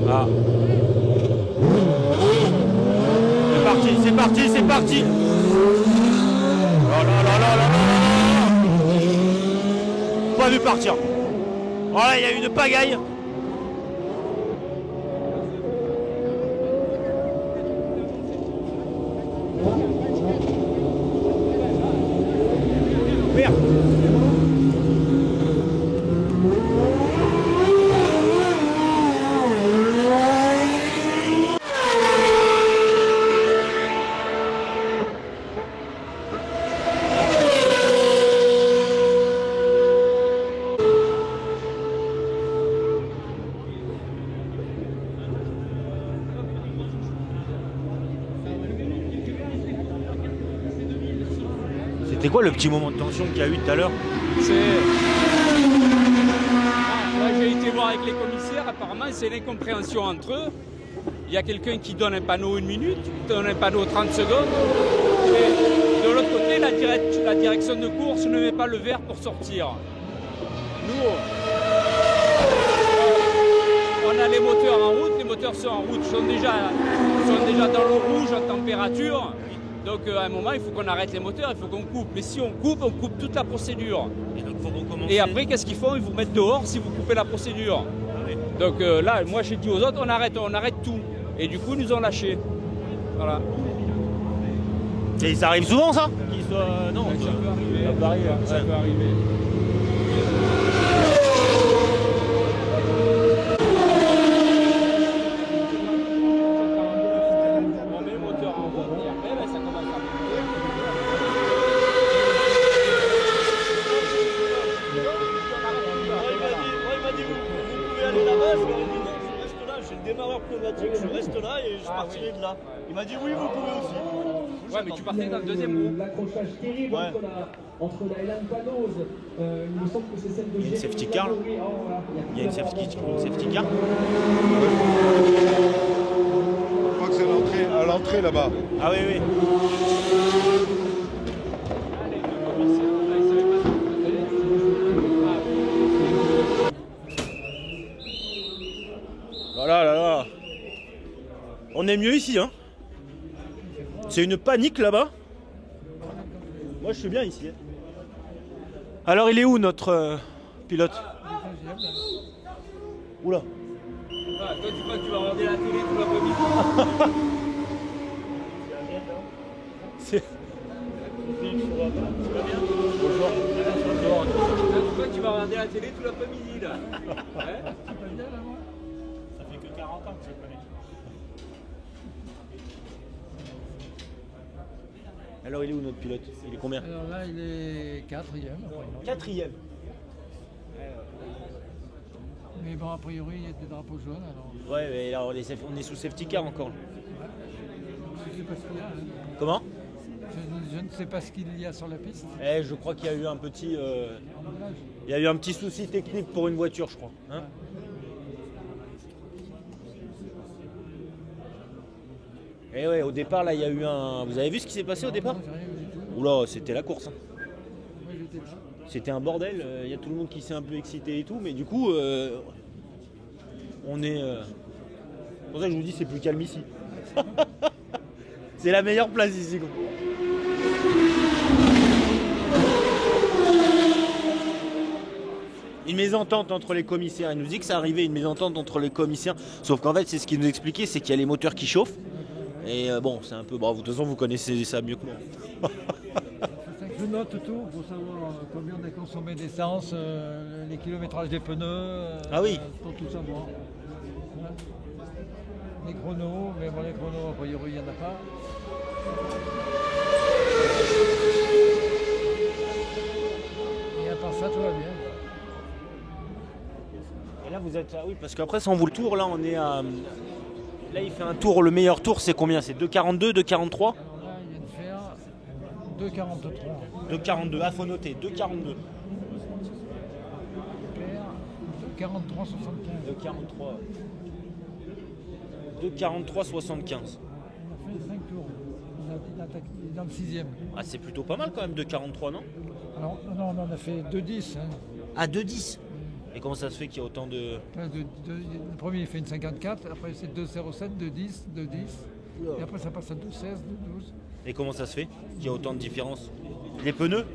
Ah. C'est parti. Oh là là là là là. Pas vu partir. Oh là, il y a une pagaille. Merde. C'est quoi le petit moment de tension qu'il y a eu tout à l'heure? Moi j'ai été voir avec les commissaires, apparemment c'est l'incompréhension entre eux. Il y a quelqu'un qui donne un panneau 1 minute, qui donne un panneau 30 secondes. Et de l'autre côté, la direction de course ne met pas le vert pour sortir. Nous, on a les moteurs en route, les moteurs sont en route, sont déjà dans le rouge en température. Donc à un moment, il faut qu'on arrête les moteurs, il faut qu'on coupe. Mais si on coupe toute la procédure. Et donc faut recommencer. Et après, qu'est-ce qu'ils font? Ils vous mettent dehors si vous coupez la procédure. Ah oui. Donc là, moi j'ai dit aux autres, on arrête tout. Et du coup, ils nous ont lâchés. Voilà. Et ça arrive souvent ça? Non, ça peut arriver. Ça peut arriver. On met le moteur en route et après, ça commence à monter. Il m'a dit, vous pouvez aller là-bas. Je lui ai dit, non, je reste là. J'ai le démarreur pneumatique, je reste là et je partirai de là. Il m'a dit, oui, vous pouvez aussi. Ouais, mais tu partais dans le deuxième groupe. L'accrochage terrible entre la Elan Panoz, il me semble que c'est celle de Il y a une safety car. Il y a une safety car. Je crois que c'est à l'entrée là-bas. Ah oui, oui. Voilà, là, là. On est mieux ici, hein. C'est une panique là-bas. Moi, je suis bien ici. Alors, il est où notre pilote? Oula. Ah, toi, tu crois que tu vas regarder la télé tout l'après-midi? C'est... Bonjour. Tu crois que tu vas regarder la télé tout l'après-midi là? Ouais. Ça fait que 40 ans que je connais. Alors, il est où notre pilote? Il est combien? Alors là, il est 4e. 4e. Mais bon, a priori, il y a des drapeaux jaunes. Alors... Ouais, mais alors, on est sous safety car encore. Ouais. Je sais pas ce qu'il y a. Hein. Comment? Je ne sais pas ce qu'il y a sur la piste. Je crois qu'il y a eu un petit... il y a eu un petit souci technique pour une voiture, je crois. Hein? Et ouais, au départ, là, il y a eu un... Vous avez vu ce qui s'est passé au départ? Oula, c'était la course. Hein. C'était un bordel. Il y a tout le monde qui s'est un peu excité et tout, mais du coup, on est... C'est pour ça que je vous dis, c'est plus calme ici. C'est la meilleure place ici, quoi. Une mésentente entre les commissaires. Il nous dit que ça arrivait, une mésentente entre les commissaires. Sauf qu'en fait, c'est ce qu'il nous expliquait, c'est qu'il y a les moteurs qui chauffent. Et bon, c'est un peu... Bon, de toute façon, vous connaissez ça mieux que moi. Je note tout pour savoir combien on a consommé d'essence, les kilométrages des pneus. Ah oui. Pour tout savoir. Voilà. Les chronos, mais bon, les chronos, a priori, il n'y en a pas. Et à part ça, tout va bien. Et là, vous êtes... Ah oui, parce qu'après, si on vous le tour, là, on est à... Là, il fait un tour, le meilleur tour, c'est combien? C'est 2,42, 2,43? Alors là, il vient de faire 2,43. 2,42, ah, faut noter, 2,42. 2,43,75. 2,43. 2,43,75. On a fait 5 tours. Il est dans le 6e. Ah, c'est plutôt pas mal quand même, 2,43, non? Alors, non, on a fait 2,10. Hein. Ah, 2,10. Et comment ça se fait qu'il y a autant de... Le premier, il fait une 54. Après, c'est 2,07, 2,10, 2,10. Et après, ça passe à 2,16, 2,12. Et comment ça se fait qu'il y a autant de différences? Les pneus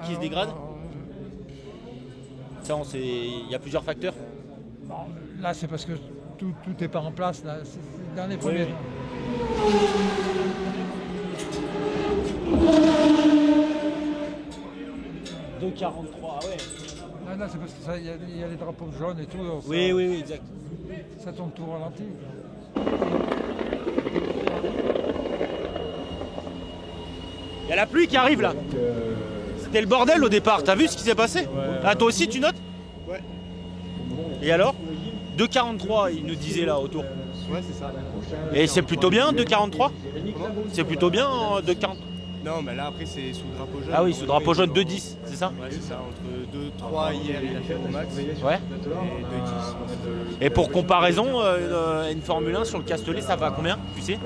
qui se dégradent? Ça, on sait... Il y a plusieurs facteurs? Bon, là, c'est parce que tout n'est pas en place. Là. C'est dans les premiers. Oui. 2,43, ouais. Là, c'est parce qu'il y a les drapeaux jaunes et tout. Ça, oui, exact. Ça tourne tout ralenti. Il y a la pluie qui arrive là. C'était le bordel au départ. T'as vu ce qui s'est passé? Ah, toi aussi tu notes? Ouais. Et alors? 2,43 il nous disait là autour. Ouais, c'est ça. Et c'est plutôt bien 2,43? C'est plutôt bien 2,43? Non, mais là après c'est sous drapeau jaune. Ah oui, sous drapeau jaune 2-10, c'est ça? Ouais, c'est ça, entre 2-3 hier il a fait au max. Ouais. Et 2-10. Et pour comparaison, une Formule 1 sur le Castellet, ça va à combien, tu sais?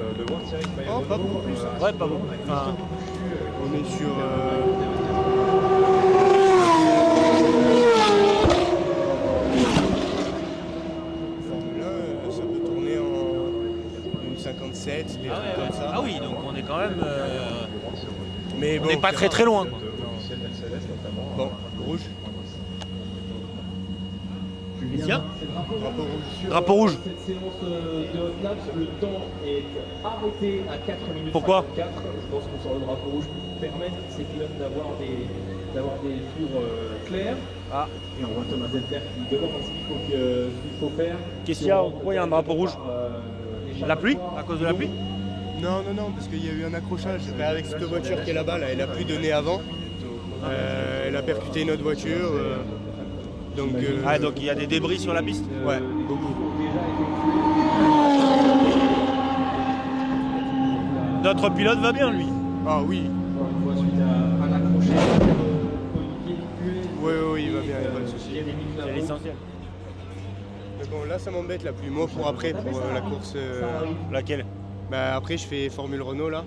Oh, pas beaucoup plus. Hein. Ouais, pas beaucoup. Enfin... On est sur. Formule 1, ça peut tourner en une 57, des trucs comme ça. Ah oui, donc on est quand même. Mais on bon, n'est pas très loin. Quoi. Bon, rouge. Tiens. Drapeau rouge. Drapeau rouge. Cette séance de hot laps, le temps est arrêté à 4 minutes. Pourquoi 54. Je pense qu'on sort le drapeau rouge pour permettre à ces pilotes d'avoir des tours clairs. Ah. Et on voit Thomas Zelter qui demande ce qu'il faut faire. Qu'est-ce qu'il y a? Pourquoi il y a un drapeau rouge? La pluie? À cause de la pluie? Non, parce qu'il y a eu un accrochage avec cette voiture qui est là-bas, là, elle a plus donné avant. Elle a percuté une autre voiture. Donc il y a des débris sur la piste? Ouais, beaucoup. Notre pilote va bien, lui? Ah oui. Oui, il va bien, il n'y a pas de souci. C'est l'essentiel. Mais bon, là ça m'embête la pluie. Moi pour après, pour la course... Laquelle? Bah après je fais Formule Renault là.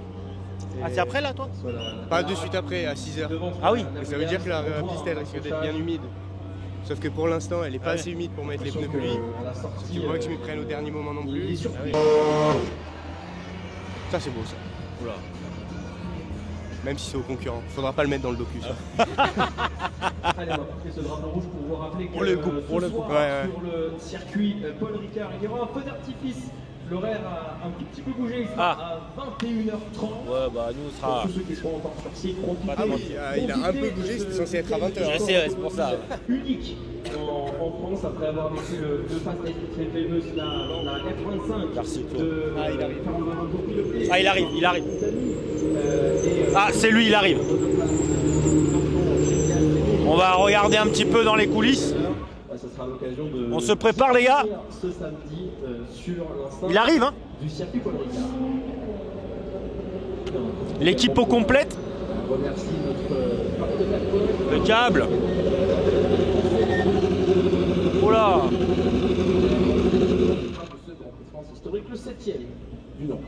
Ah c'est après là toi? Pas de suite après, à 6h. Ah oui. Et ça veut dire que la piste elle risque d'être bien humide. Sauf que pour l'instant elle n'est pas assez humide pour mettre les pneus pluie. Il ne faut pas que je m'y prenne au dernier moment non plus. Ça c'est beau ça. Oula. Même si c'est au concurrent. Faudra pas le mettre dans le docu ça. Allez, on va porter ce drapeau rouge pour vous rappeler que pour le coup. Sur le circuit Paul Ricard, il y aura un feu d'artifice. L'horaire a un tout petit peu bougé, il sera à 21h30. Ouais, bah nous on sera. Pour ceux qui seront encore sur site, Ah oui, il a un peu bougé, c'était censé être à 20h. Je sais, c'est pour ça. Unique en France, après avoir vécu le Fast Lane, cette fameuse la F25. Merci. Il arrive. Il arrive. Ah, c'est lui, il arrive. On va regarder un petit peu dans les coulisses. Ça sera l'occasion de... On se prépare, les gars. Ce samedi sur l'enceinte il arrive, hein. Du circuit Paul Ricard. L'équipe au complète. On remercie notre partenaire. Le câble. Oh là. Ce Grand Prix de France historique, le 7e du nom.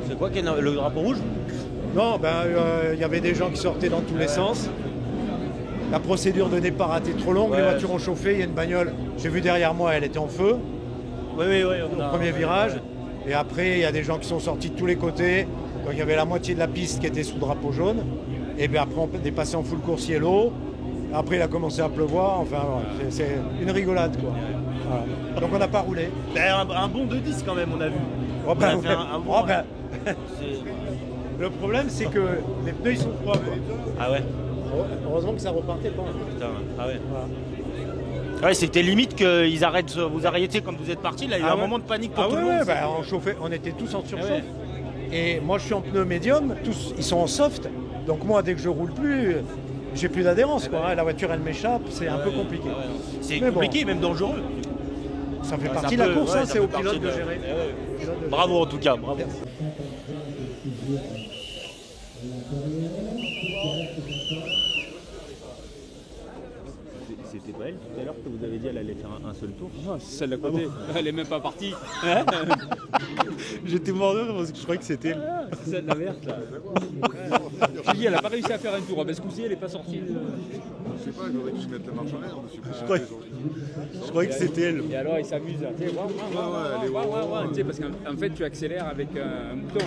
C'est quoi le drapeau rouge? Non, y avait des gens qui sortaient dans tous les sens. La procédure de départ a été trop longue, les voitures ont chauffé, il y a une bagnole, j'ai vu derrière moi, elle était en feu. Oui. Au premier virage. Et après, il y a des gens qui sont sortis de tous les côtés. Donc il y avait la moitié de la piste qui était sous drapeau jaune. Et bien après, on est passé en full course yellow. Après, il a commencé à pleuvoir. Enfin, voilà, c'est une rigolade, quoi. Voilà. Donc on n'a pas roulé. Un bon 2-10 quand même, on a vu. Oh, ben, on a fait un bon, le problème, c'est que les pneus, ils sont froids, quoi. Ah ouais. Heureusement que ça repartait pas. Putain, ah ouais. Voilà. Ouais, c'était limite qu'ils arrêtent, vous arrêtiez quand vous êtes partis. Là, il y a eu un moment de panique pour tout le monde. On chauffait, on était tous en surchauffe. Et moi, je suis en pneu médium, tous, ils sont en soft. Donc moi, dès que je roule plus, j'ai plus d'adhérence, quoi. La voiture, elle m'échappe, c'est un peu compliqué. C'est compliqué, même dangereux. Ça fait partie de la course, c'est au pilote de gérer. Bravo en tout cas, bravo. C'était pas elle tout à l'heure que vous avez dit elle allait faire un seul tour? Non, c'est celle d'à côté. Elle est même pas partie. J'étais mort de rire parce que je croyais que c'était elle. C'est celle de la verte là. Je dis, elle a pas réussi à faire un tour. Mais ce coup-ci, elle est pas sortie. Je sais pas, j'aurais dû se mettre la marche en l'air, monsieur. Je croyais que c'était elle. Et alors, il s'amuse. Tu sais, parce qu'en fait, tu accélères avec un bouton.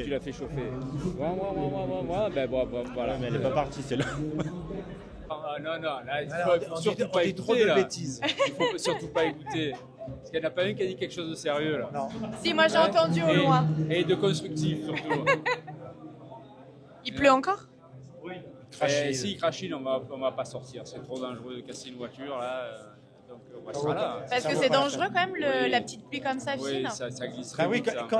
Tu l'as fait chauffer. Ben voilà. Mais elle est pas partie celle-là. Non, là, il faut surtout pas écouter. Trop de bêtises. Il faut surtout pas écouter. Parce qu'il n'y en a pas une qui a dit quelque chose de sérieux là. Non. Si, moi j'ai entendu au loin. Et de constructif surtout. Il pleut encore? Oui. Et s'il crachine, on va pas sortir. C'est trop dangereux de casser une voiture là. Donc on restera là. Parce que c'est dangereux quand même la petite pluie comme ça fine. Oui, ça glisse très oui, vite, quand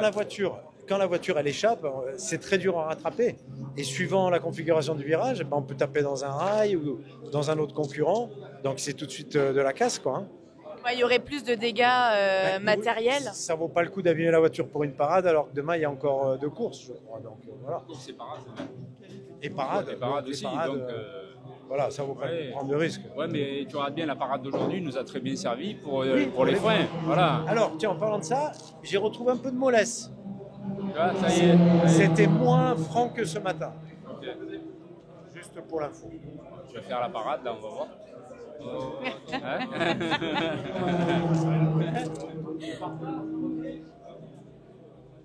la voiture elle échappe, c'est très dur à rattraper. Et suivant la configuration du virage, on peut taper dans un rail ou dans un autre concurrent. Donc c'est tout de suite de la casse, quoi. Hein. Il y aurait plus de dégâts matériels. Ça vaut pas le coup d'abîmer la voiture pour une parade, alors que demain il y a encore 2 courses, je crois. Donc voilà. C'est parade. Et parade. Et parade aussi. Donc, voilà, ça vaut pas prendre de risque. Ouais, mais tu regardes bien, la parade d'aujourd'hui nous a très bien servi pour les freins. Voilà. Alors, tiens, en parlant de ça, j'ai retrouvé un peu de mollesse. Ah, ça y est. C'était moins franc que ce matin. Okay. Juste pour l'info. Je vais faire la parade, là, on va voir.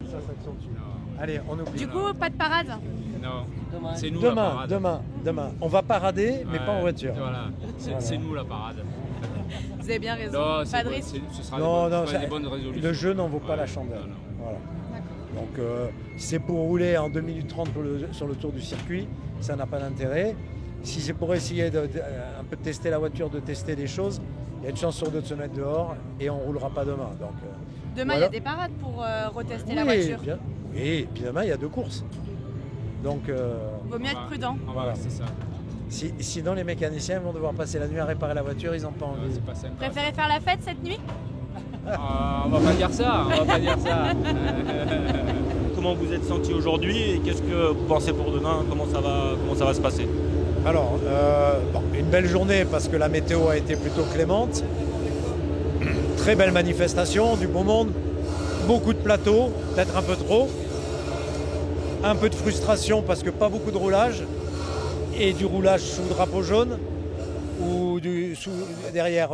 Ça s'accentue. Allez, on oublie. Du coup, pas de parade? Non. C'est nous la parade. Demain. On va parader, mais pas en voiture. Voilà. C'est nous la parade. Vous avez bien raison. Non, pas de risque. Ce sera des bonnes résolutions. Le jeu n'en vaut pas la chandelle. Voilà. Donc, c'est pour rouler en 2 minutes 30 sur le tour du circuit, ça n'a pas d'intérêt. Si c'est pour essayer un peu de tester la voiture, de tester des choses, il y a une chance sur 2 de se mettre dehors et on ne roulera pas demain. Donc, demain, il y a des parades pour retester la voiture. Oui, et puis demain, il y a 2 courses. Donc, vaut mieux être prudent. Voilà, c'est ça. Sinon, les mécaniciens vont devoir passer la nuit à réparer la voiture, ils n'ont pas envie. C'est pas sympa. Préférez faire la fête cette nuit? On va pas dire ça, Comment vous êtes senti aujourd'hui et qu'est-ce que vous pensez pour demain? Comment ça va se passer? Alors, une belle journée parce que la météo a été plutôt clémente. Très belle manifestation, du beau monde, beaucoup de plateaux, peut-être un peu trop. Un peu de frustration parce que pas beaucoup de roulage et du roulage sous drapeau jaune ou derrière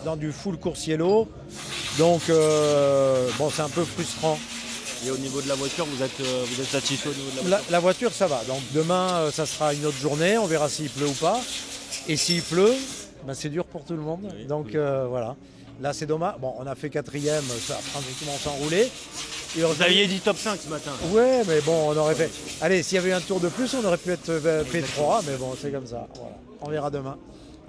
dans du full course yellow. Donc c'est un peu frustrant. Et au niveau de la voiture, vous êtes satisfait au niveau de la voiture? La voiture, ça va. Donc demain, ça sera une autre journée. On verra s'il pleut ou pas. Et s'il pleut, c'est dur pour tout le monde. Oui, donc voilà. Là, c'est dommage. Bon, on a fait 4e, ça a pratiquement s'enrouler. Vous aviez dit top 5 ce matin. Ouais, mais bon, on aurait fait. Allez, s'il y avait eu un tour de plus, on aurait pu être P3, mais bon, c'est comme ça. Voilà. On verra demain.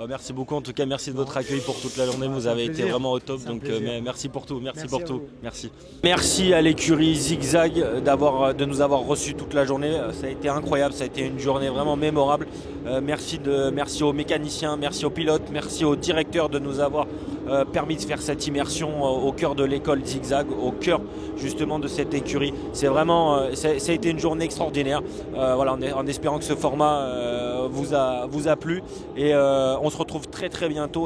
Merci beaucoup, en tout cas, merci de votre accueil pour toute la journée. Vous avez été vraiment au top, donc merci pour tout. Merci pour tout. Merci. Merci à l'écurie Zigzag de nous avoir reçus toute la journée. Ça a été incroyable, ça a été une journée vraiment mémorable. Merci aux mécaniciens, merci aux pilotes, merci aux directeurs de nous avoir permis de faire cette immersion au cœur de l'école Zigzag, au cœur justement de cette écurie. C'est vraiment, ça a été une journée extraordinaire. Voilà, en espérant que ce format vous a plu et on se retrouve très bientôt.